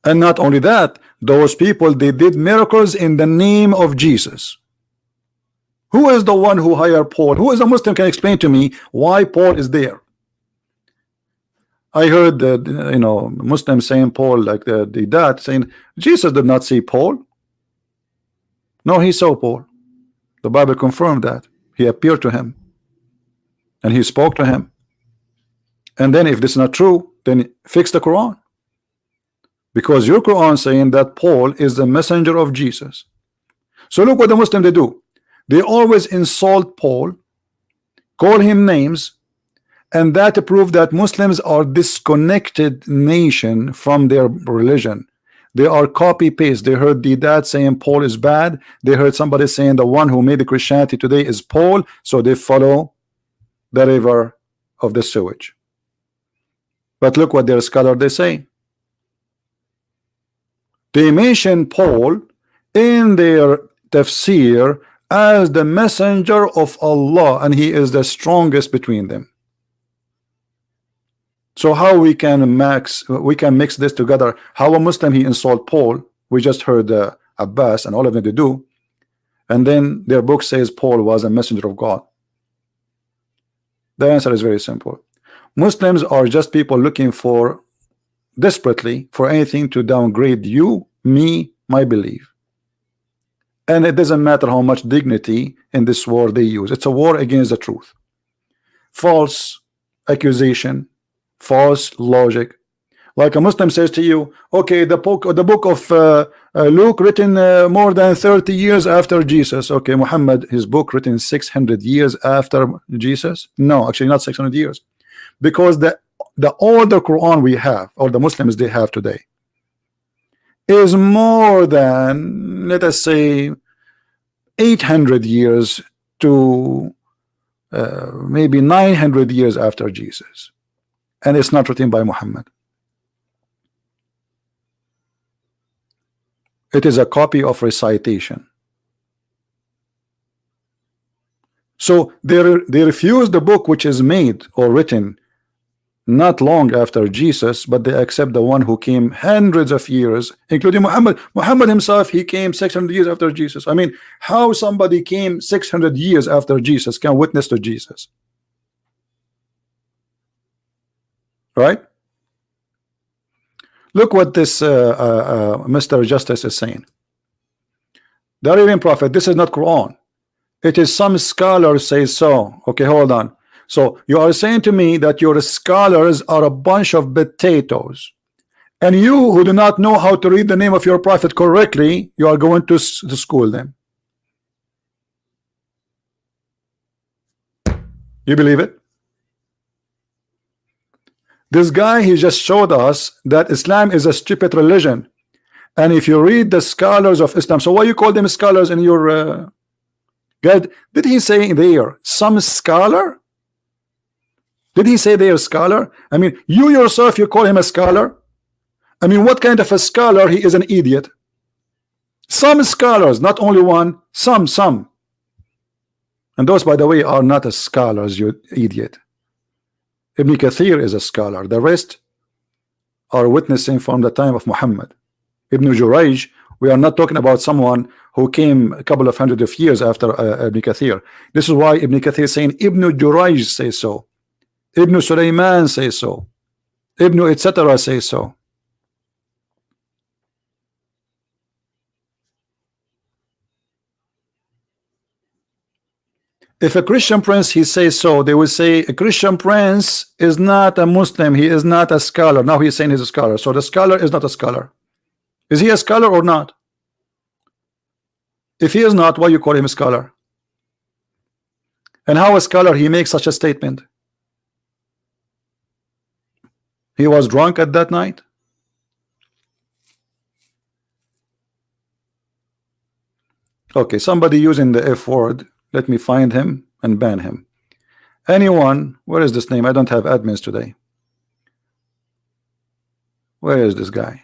And not only that, those people, they did miracles in the name of Jesus. Who is the one who hired Paul? Who is a Muslim can explain to me why Paul is there? I heard that, you know, Muslims saying Paul, like the dad saying Jesus did not see Paul. No, he saw Paul. The Bible confirmed that. He appeared to him and he spoke to him. And then if this is not true, then fix the Quran, because your Quran saying that Paul is the messenger of Jesus. So look what the Muslims they do. They always insult Paul, call him names, and that proves that Muslims are disconnected nation from their religion. They are copy paste. They heard the dad saying Paul is bad. They heard somebody saying the one who made the Christianity today is Paul, so they follow the river of the sewage. But look what their scholar they say. They mention Paul in their tafsir as the messenger of Allah, and he is the strongest between them. So how we can mix this together? How a Muslim he insult Paul? We just heard Abbas and all of them they do, and then their book says Paul was a messenger of God. The answer is very simple. Muslims are just people looking for desperately for anything to downgrade you, me, my belief. And it doesn't matter how much dignity in this war they use. It's a war against the truth. False accusation, false logic. Like a Muslim says to you, okay, the book of Luke written more than 30 years after Jesus. Okay, Muhammad, his book written 600 years after Jesus? No, actually not 600 years. Because the older Quran we have, or the Muslims they have today, is more than, let us say, 800 years to maybe 900 years after Jesus, and it's not written by Muhammad. It is a copy of recitation. So they refuse the book which is made or written not long after Jesus, but they accept the one who came hundreds of years, including Muhammad. Muhammad himself, he came 600 years after Jesus. I mean, how somebody came 600 years after Jesus can witness to Jesus? Right? Look what this Mr. Justice is saying. The Arabian Prophet, this is not Quran. It is some scholars say so. Okay, hold on. So you are saying to me that your scholars are a bunch of potatoes, and you who do not know how to read the name of your prophet correctly, you are going to school them. You believe it? This guy, he just showed us that Islam is a stupid religion, and if you read the scholars of Islam, so why you call them scholars in your God? Did he say there some scholar? Did he say they are a scholar? I mean, you yourself, you call him a scholar? I mean, what kind of a scholar? He is an idiot. Some scholars, not only one, some. And those, by the way, are not as scholars, you idiot. Ibn Kathir is a scholar. The rest are witnessing from the time of Muhammad. Ibn Jurayj We are not talking about someone who came a couple of hundred of years after Ibn Kathir. This is why Ibn Kathir is saying Ibn Jurayj says so, Ibn Sulaiman says so, Ibn etc. says so. If a Christian prince he says so, they will say a Christian prince is not a Muslim, he is not a scholar. Now he's saying he's a scholar, so the scholar is not a scholar. Is he a scholar or not? If he is not, why you call him a scholar? And how a scholar he makes such a statement? He was drunk at that night. Okay, somebody using the F word. Let me find him and ban him. Anyone, where is this name? I don't have admins today. Where is this guy?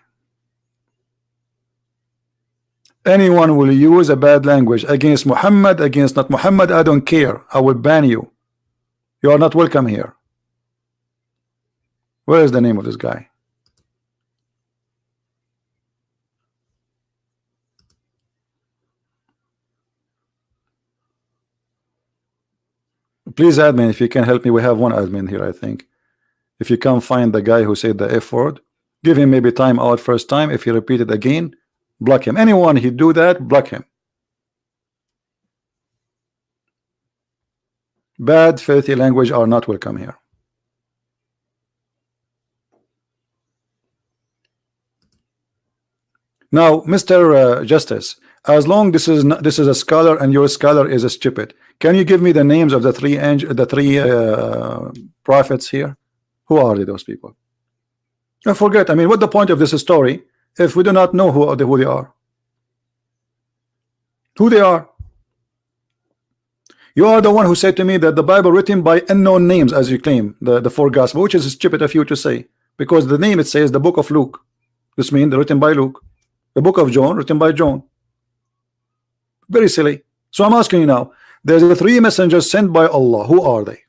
Anyone will use a bad language against Muhammad, against not Muhammad, I don't care. I will ban you. You are not welcome here. Where is the name of this guy? Please, admin, if you can help me, we have one admin here, I think. If you can't find the guy who said the F word, give him maybe time out first time. If he repeat it again, block him. Anyone he do that, block him. Bad, filthy language are not welcome here. Now, Mr. Justice, as long this is not, this is a scholar and your scholar is a stupid. Can you give me the names of the three prophets here? Who are they, those people? I forget. I mean, what's the point of this story if we do not know who they are? Who they are? You are the one who said to me that the Bible written by unknown names, as you claim, the four gospels, which is stupid of you to say, because the name it says the book of Luke. This means written by Luke. The book of John written by John. Very silly. So I'm asking you now, there's the three messengers sent by Allah. Who are they?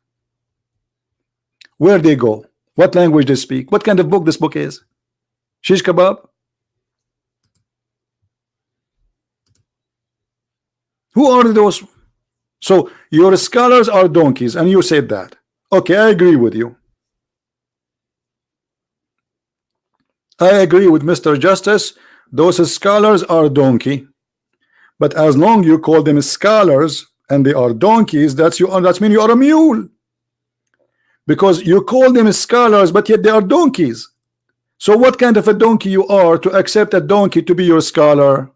Where they go? What language they speak? What kind of book this book is? Shish kebab? Who are those? So your scholars are donkeys, and you said that. Okay, I agree with you. I agree with Mr. Justice. Those scholars are donkey. But as long you call them scholars and they are donkeys, that's mean you are a mule. Because you call them scholars, but yet they are donkeys. So what kind of a donkey you are to accept a donkey to be your scholar?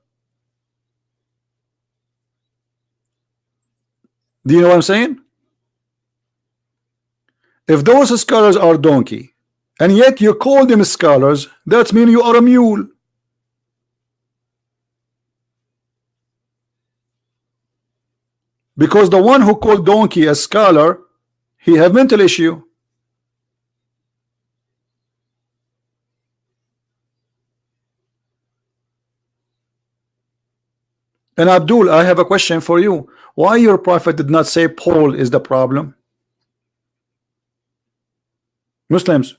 Do you know what I'm saying? If those scholars are donkey and yet you call them scholars, that means you are a mule. Because the one who called donkey a scholar, he have mental issue. And Abdul, I have a question for you. Why your prophet did not say Paul is the problem? Muslims,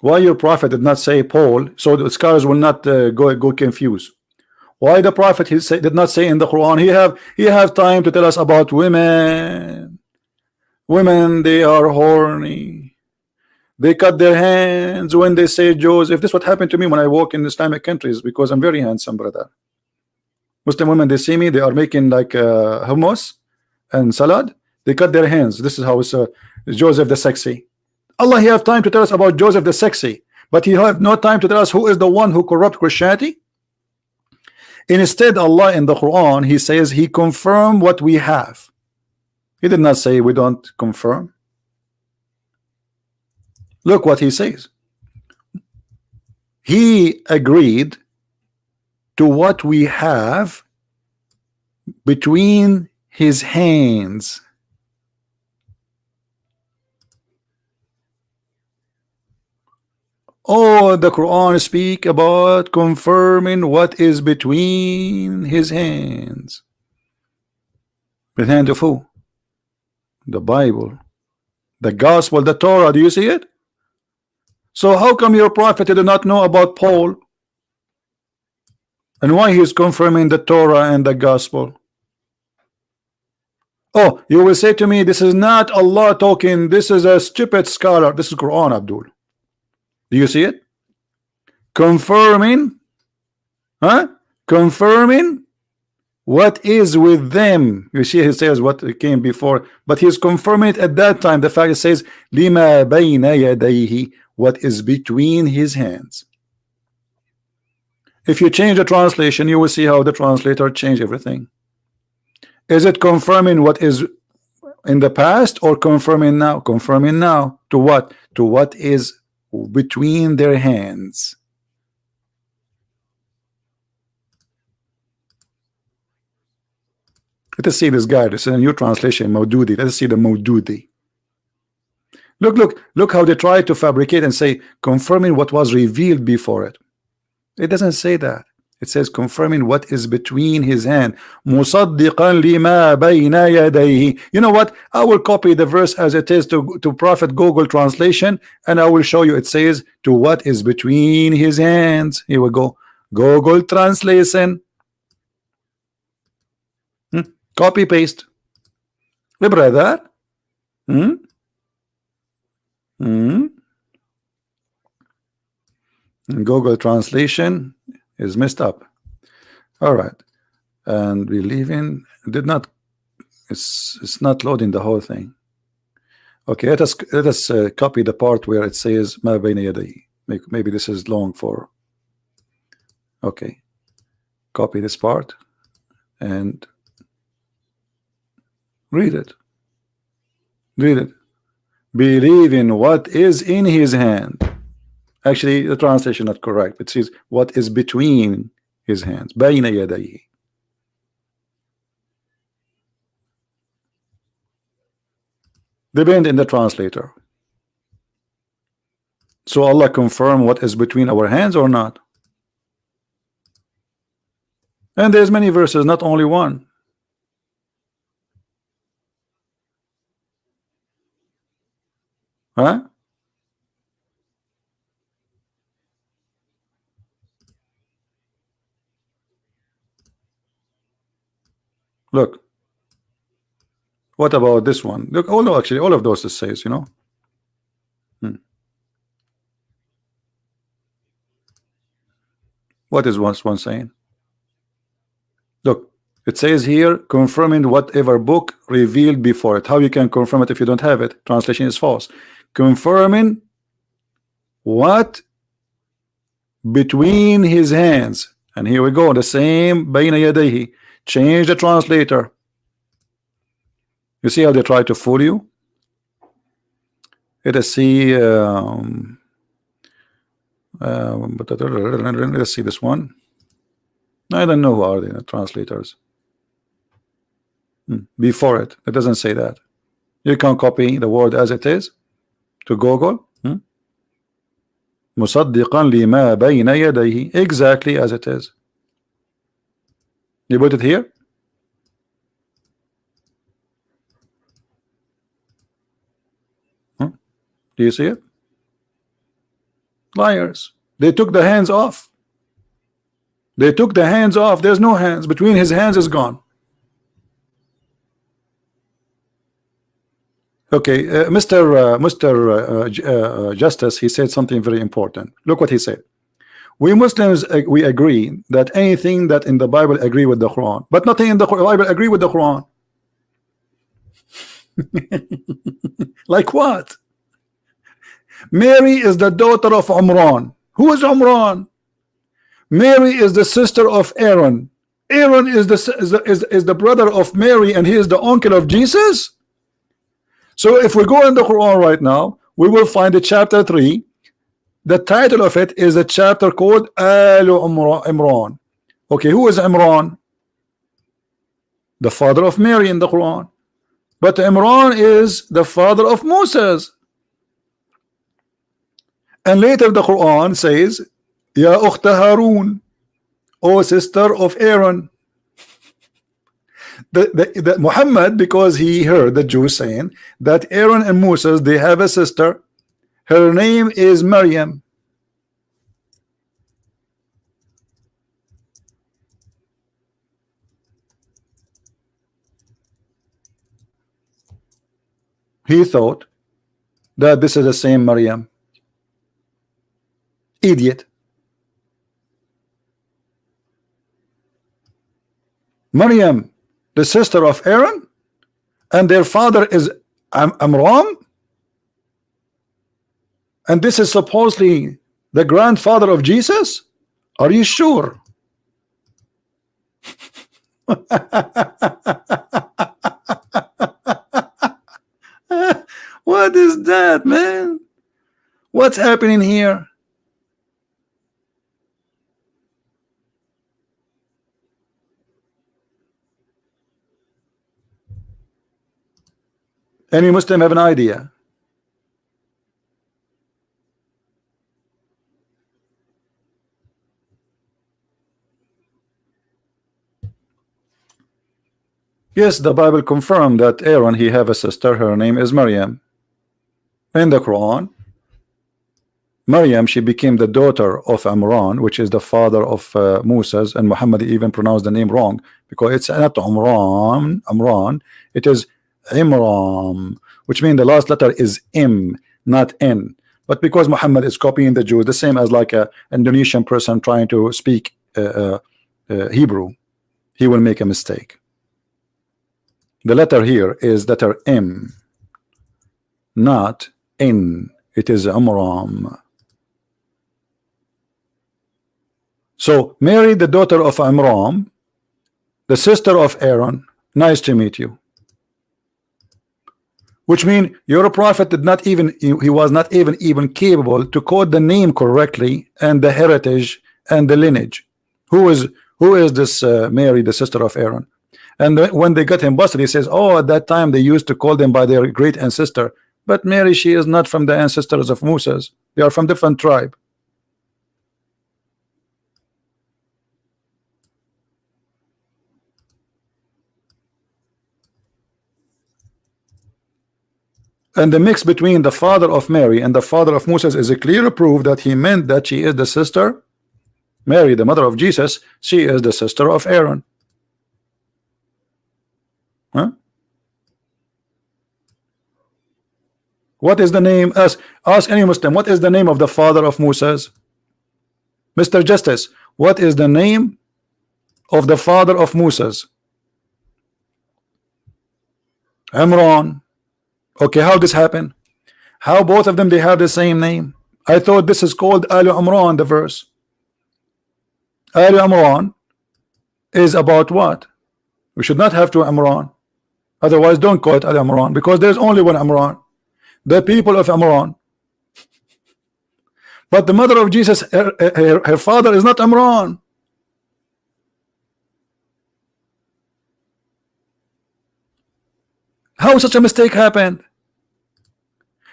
why your prophet did not say Paul, so the scholars will not go confused? Why the prophet did not say in the Quran he have time to tell us about women? Women, they are horny. They cut their hands when they say Joseph. This is what happened to me when I walk in Islamic countries, because I'm very handsome, brother. Muslim women, they see me, they are making like hummus and salad. They cut their hands. This is how it's Joseph the sexy. Allah, he have time to tell us about Joseph the sexy, but he have no time to tell us who is the one who corrupt Christianity. Instead, Allah in the Quran, he says he confirmed what we have. He did not say we don't confirm. Look what he says. He agreed to what we have between his hands. Oh, the Quran speak about confirming what is between his hands. The hand of who? The Bible, the Gospel, the Torah. Do you see it? So how come your prophet did not know about Paul? And why he's confirming the Torah and the gospel? Oh, you will say to me, this is not Allah talking, this is a stupid scholar. This is Quran, Abdul. Do you see it? Confirming, huh? Confirming what is with them. You see, he says what came before, but he's confirming it at that time. The fact it says lima bayna yadayhi, what is between his hands. If you change the translation, you will see how the translator changed everything. Is it confirming what is in the past or confirming now? Confirming now to what? To what is between their hands. Let us see this guy. This is a new translation, Maududi. Let us see the Maududi. Look how they try to fabricate and say confirming what was revealed before it. It doesn't say that. It says confirming what is between his hand. Musaddiqan lima bayna yadayhi. You know what? I will copy the verse as it is to Prophet Google translation, and I will show you. It says to what is between his hands. Here we go. Google translation. Copy paste. The brother. Google translation is messed up. All right, and we leave in did not. It's not loading the whole thing. Okay, let us copy the part where it says ma bayna yadayhi. Maybe this is long for. Okay, copy this part and read it. Read it. Believe in what is in his hand. Actually, the translation not correct. It says what is between his hands. Bayna yadayhi. Depend in the translator. So Allah confirm what is between our hands or not. And there's many verses, not only one. Huh? Look. What about this one? Look, oh no, actually, all of those it says, you know. What is one saying? Look, it says here, confirming whatever book revealed before it. How you can confirm it if you don't have it? Translation is false. Confirming what between his hands. And here we go, the same bayna yadayhi. Change the translator. You see how they try to fool you? Let us see. Let's see this one. I don't know who are the translators. Before it doesn't say that. You can copy the word as it is to Google. Musaddiqan lima bayna yadayhi, exactly as it is. You put it here. Do you see it? Liars. They took the hands off. They took the hands off. There's no hands. Between his hands is gone. Okay, Mr. Justice, he said something very important. Look what he said. We Muslims, we agree that anything that in the Bible agree with the Quran, but nothing in the Bible agree with the Quran. Like what? Mary is the daughter of Umran. Who is Umran? Mary is the sister of Aaron. Aaron is the brother of Mary, and he is the uncle of Jesus. So if we go in the Quran right now, we will find the chapter 3. The title of it is a chapter called Al Imran. Okay, who is Imran? The father of Mary in the Quran. But Imran is the father of Moses. And later the Quran says, Ya Ukhta Harun, O sister of Aaron. The Muhammad, because he heard the Jews saying that Aaron and Moses, they have a sister. Her name is Maryam. he thought that this is the same Maryam. Idiot. Maryam, the sister of Aaron, and their father is Amram, and this is supposedly the grandfather of Jesus. Are you sure? What is that, man? What's happening here? Any Muslim have an idea? Yes, the Bible confirmed that Aaron, he have a sister, her name is Maryam. In the Quran, Maryam, she became the daughter of Amran, which is the father of Moses, and Muhammad even pronounced the name wrong, because it's not Amran, it is Imram, which means the last letter is M, not N. But because Muhammad is copying the Jews, the same as like a Indonesian person trying to speak Hebrew, he will make a mistake. The letter here is letter M, not N. It is Amram. So Mary, the daughter of Amram, the sister of Aaron, nice to meet you. Which means your prophet did not even, he was not even capable to quote the name correctly and the heritage and the lineage. Who is this Mary, the sister of Aaron? And when they got him busted, he says, oh, at that time they used to call them by their great ancestor. But Mary, she is not from the ancestors of Moses. They are from different tribe. And the mix between the father of Mary and the father of Moses is a clear proof that he meant that she is the sister. Mary, the mother of Jesus, she is the sister of Aaron. Huh? What is the name? Ask any Muslim, what is the name of the father of Moses? Mr. Justice, what is the name of the father of Moses? Imran. Okay, how this happen? How both of them they have the same name? I thought this is called Al Imran, the verse. Al Imran is about what? We should not have two Imran. Otherwise, don't call it Al Imran, because there's only one Imran, the people of Imran. But the mother of Jesus, her father is not Imran. How such a mistake happened?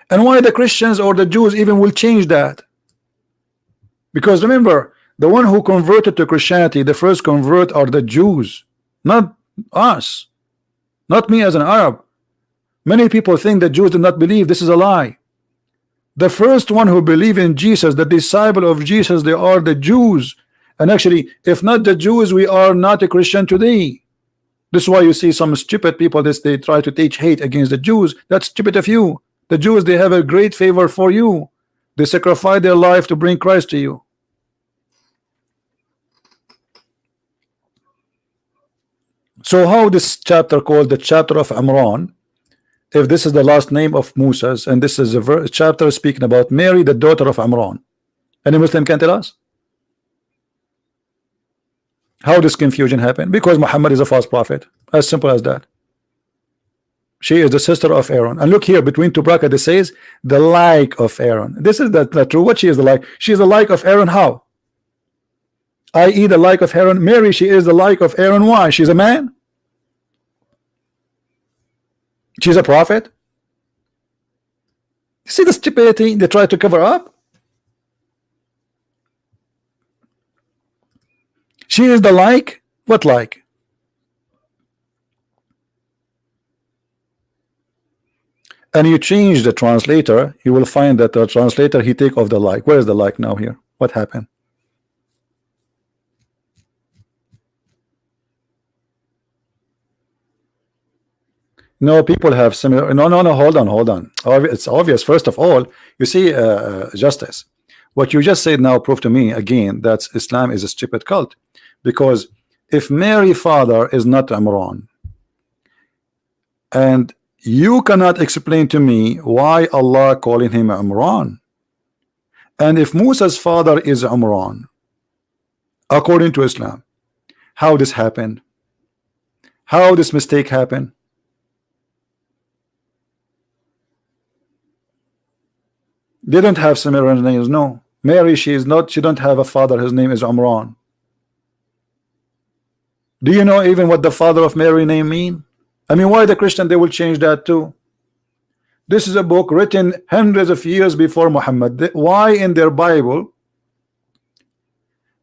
And why the Christians or the Jews even will change that? Because remember, the one who converted to Christianity, the first convert are the Jews, not us, not me as an Arab. Many people think that Jews do not believe. This is a lie. The first one who believe in Jesus, the disciple of Jesus, they are the Jews. And actually, if not the Jews, we are not a Christian today. This is why you see some stupid people, they try to teach hate against the Jews. That's stupid of you. The Jews, they have a great favor for you. They sacrifice their life to bring Christ to you. So how this chapter called the chapter of Imran, if this is the last name of Moses, and this is a chapter speaking about Mary, the daughter of Imran? Any Muslim can tell us how this confusion happened? Because Muhammad is a false prophet, as simple as that. She is the sister of Aaron, and look here between two brackets it says the like of Aaron. This is not true. What she is the like? She is the like of Aaron. How? I.e. the like of Aaron. Mary, she is the like of Aaron. Why? She's a man. She's a prophet. You see the stupidity they try to cover up? She is the like. What like? And you change the translator, you will find that the translator, he take off the like. Where is the like now here? What happened? No, people have similar. No, no, no. Hold on, hold on. It's obvious. First of all, you see, Justice. What you just said now proved to me again that Islam is a stupid cult, because if Mary father is not Imran, and you cannot explain to me why Allah calling him Imran, and if Musa's father is Imran, according to Islam, how this happened? How this mistake happened? They don't have similar names. No, Mary, she is not. She don't have a father. His name is Imran. Do you know even what the father of Mary name mean? I mean, why the Christian they will change that too? This is a book written hundreds of years before Muhammad. Why in their Bible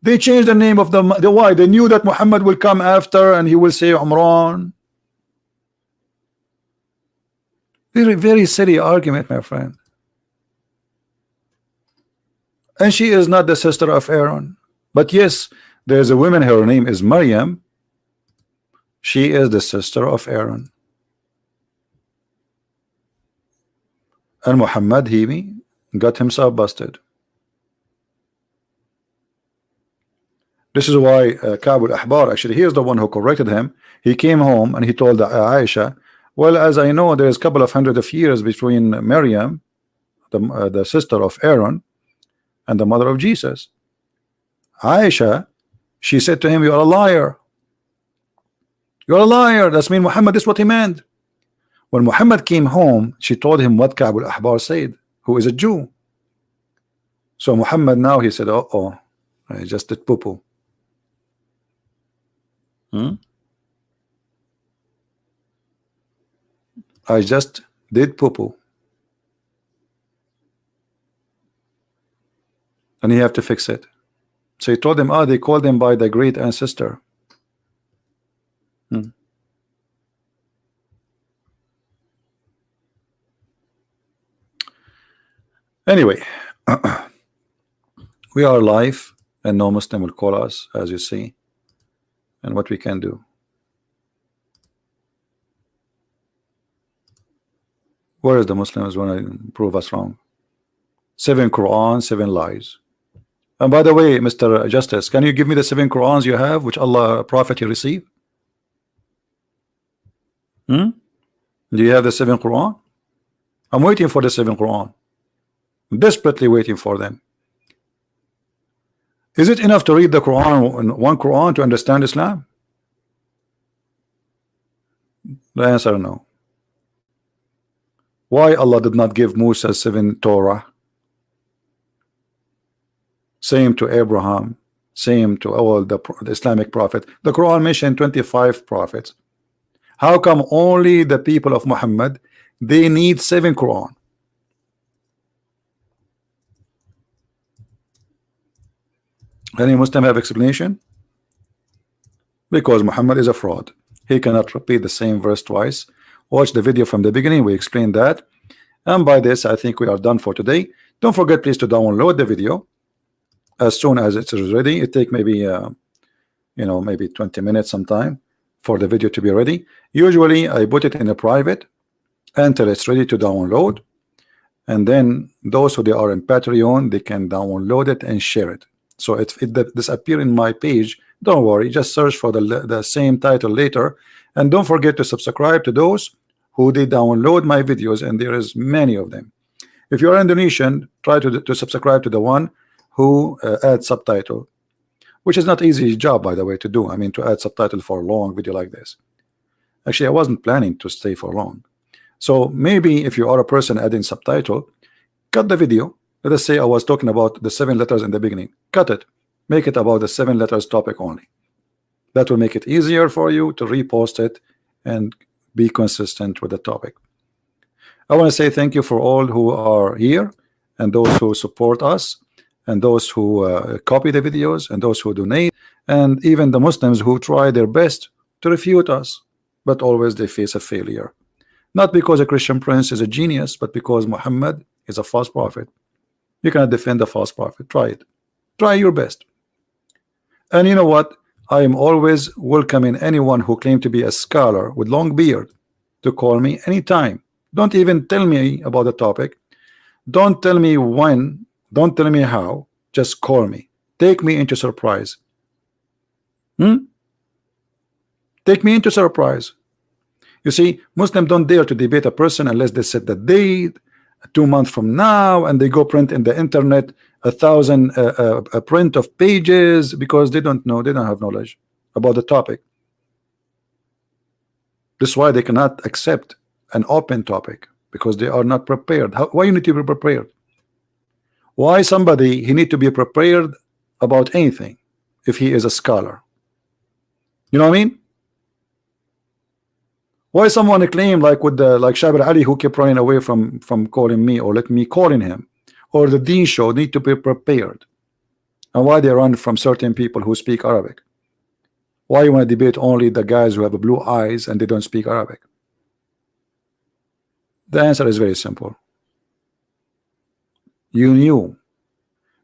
they changed the name of the why? They knew that Muhammad will come after and he will say Umran. Very, very silly argument, my friend. And she is not the sister of Aaron. But yes, there's a woman, her name is Maryam. She is the sister of Aaron. And Muhammad, he got himself busted. This is why Ka'b al-Ahbar, actually, he is the one who corrected him. He came home and he told Aisha, well, as I know, there is a couple of hundred of years between Maryam, the sister of Aaron, and the mother of Jesus. Aisha, she said to him, you are a liar. You're a liar. That's mean Muhammad is what he meant. When Muhammad came home, she told him what Ka'b al-Ahbar said, who is a Jew. So Muhammad now, he said, oh, I just did poo-poo. I just did poo-poo. And you have to fix it. So he told them, they called him by the great ancestor. Anyway, we are live and no Muslim will call us, as you see, and what we can do. Where is the Muslims when I prove us wrong? 7 Quran, 7 lies. And by the way, Mr. Justice, can you give me the 7 Qurans you have, which Allah Prophet you received? Do you have the 7 Quran? I'm waiting for the 7 Quran. I'm desperately waiting for them. Is it enough to read the Quran, one Quran, to understand Islam? The answer no. Why Allah did not give Musa 7 Torah? Same to Abraham, same to all the Islamic prophet. The Quran mentioned 25 prophets. How come only the people of Muhammad they need 7 Quran? Any Muslim have explanation? Because Muhammad is a fraud. He cannot repeat the same verse twice. Watch the video from the beginning. We explained that. And by this, I think we are done for today. Don't forget, please, to download the video as soon as it is ready. It take maybe maybe 20 minutes sometime for the video to be ready. Usually I put it in a private until it's ready to download, and then those who they are in Patreon, they can download it and share it. So if it disappear in my page, don't worry, just search for the same title later. And don't forget to subscribe to those who they download my videos, and there is many of them. If you are Indonesian, try to subscribe to the one who adds subtitle, which is not easy job, by the way, to do. I mean, to add subtitle for a long video like this. Actually, I wasn't planning to stay for long. So maybe if you are a person adding subtitle, cut the video. Let us say I was talking about the 7 letters in the beginning. Cut it. Make it about the 7 letters topic only. That will make it easier for you to repost it and be consistent with the topic. I want to say thank you for all who are here, and those who support us, and those who copy the videos, and those who donate, and even the Muslims who try their best to refute us, but always they face a failure. Not because a Christian prince is a genius, but because Muhammad is a false prophet. You cannot defend the false prophet. Try it. Try your best. And you know what? I am always welcoming anyone who claims to be a scholar with long beard. to call me anytime. Don't even tell me about the topic. Don't tell me when. Don't tell me how. Just call me. Take me into surprise. Take me into surprise. You see, Muslims don't dare to debate a person unless they set the date 2 months from now, and they go print in the internet 1,000 a print of pages, because they don't know, they don't have knowledge about the topic. This is why they cannot accept an open topic, because they are not prepared. Why you need to be prepared? Why somebody he need to be prepared about anything if he is a scholar? You know what I mean? Why someone claim like with the Shabir Ali, who kept running away from calling me, or let me calling him, or the Deen Show, need to be prepared? And why they run from certain people who speak Arabic? Why you want to debate only the guys who have blue eyes and they don't speak Arabic? The answer is very simple. You knew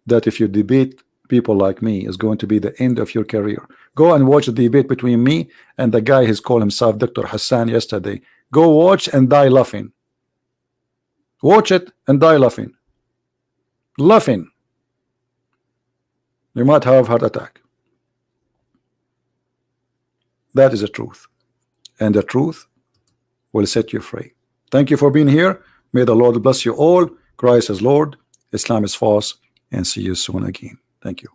that if you debate people like me, is going to be the end of your career. Go and watch the debate between me and the guy who's called himself Dr. Hassan yesterday. Go watch and die laughing. Watch it and die laughing. Laughing. You might have heart attack. That is the truth, and the truth will set you free. Thank you for being here. May the Lord bless you all. Christ is Lord, Islam is false, and see you soon again. Thank you.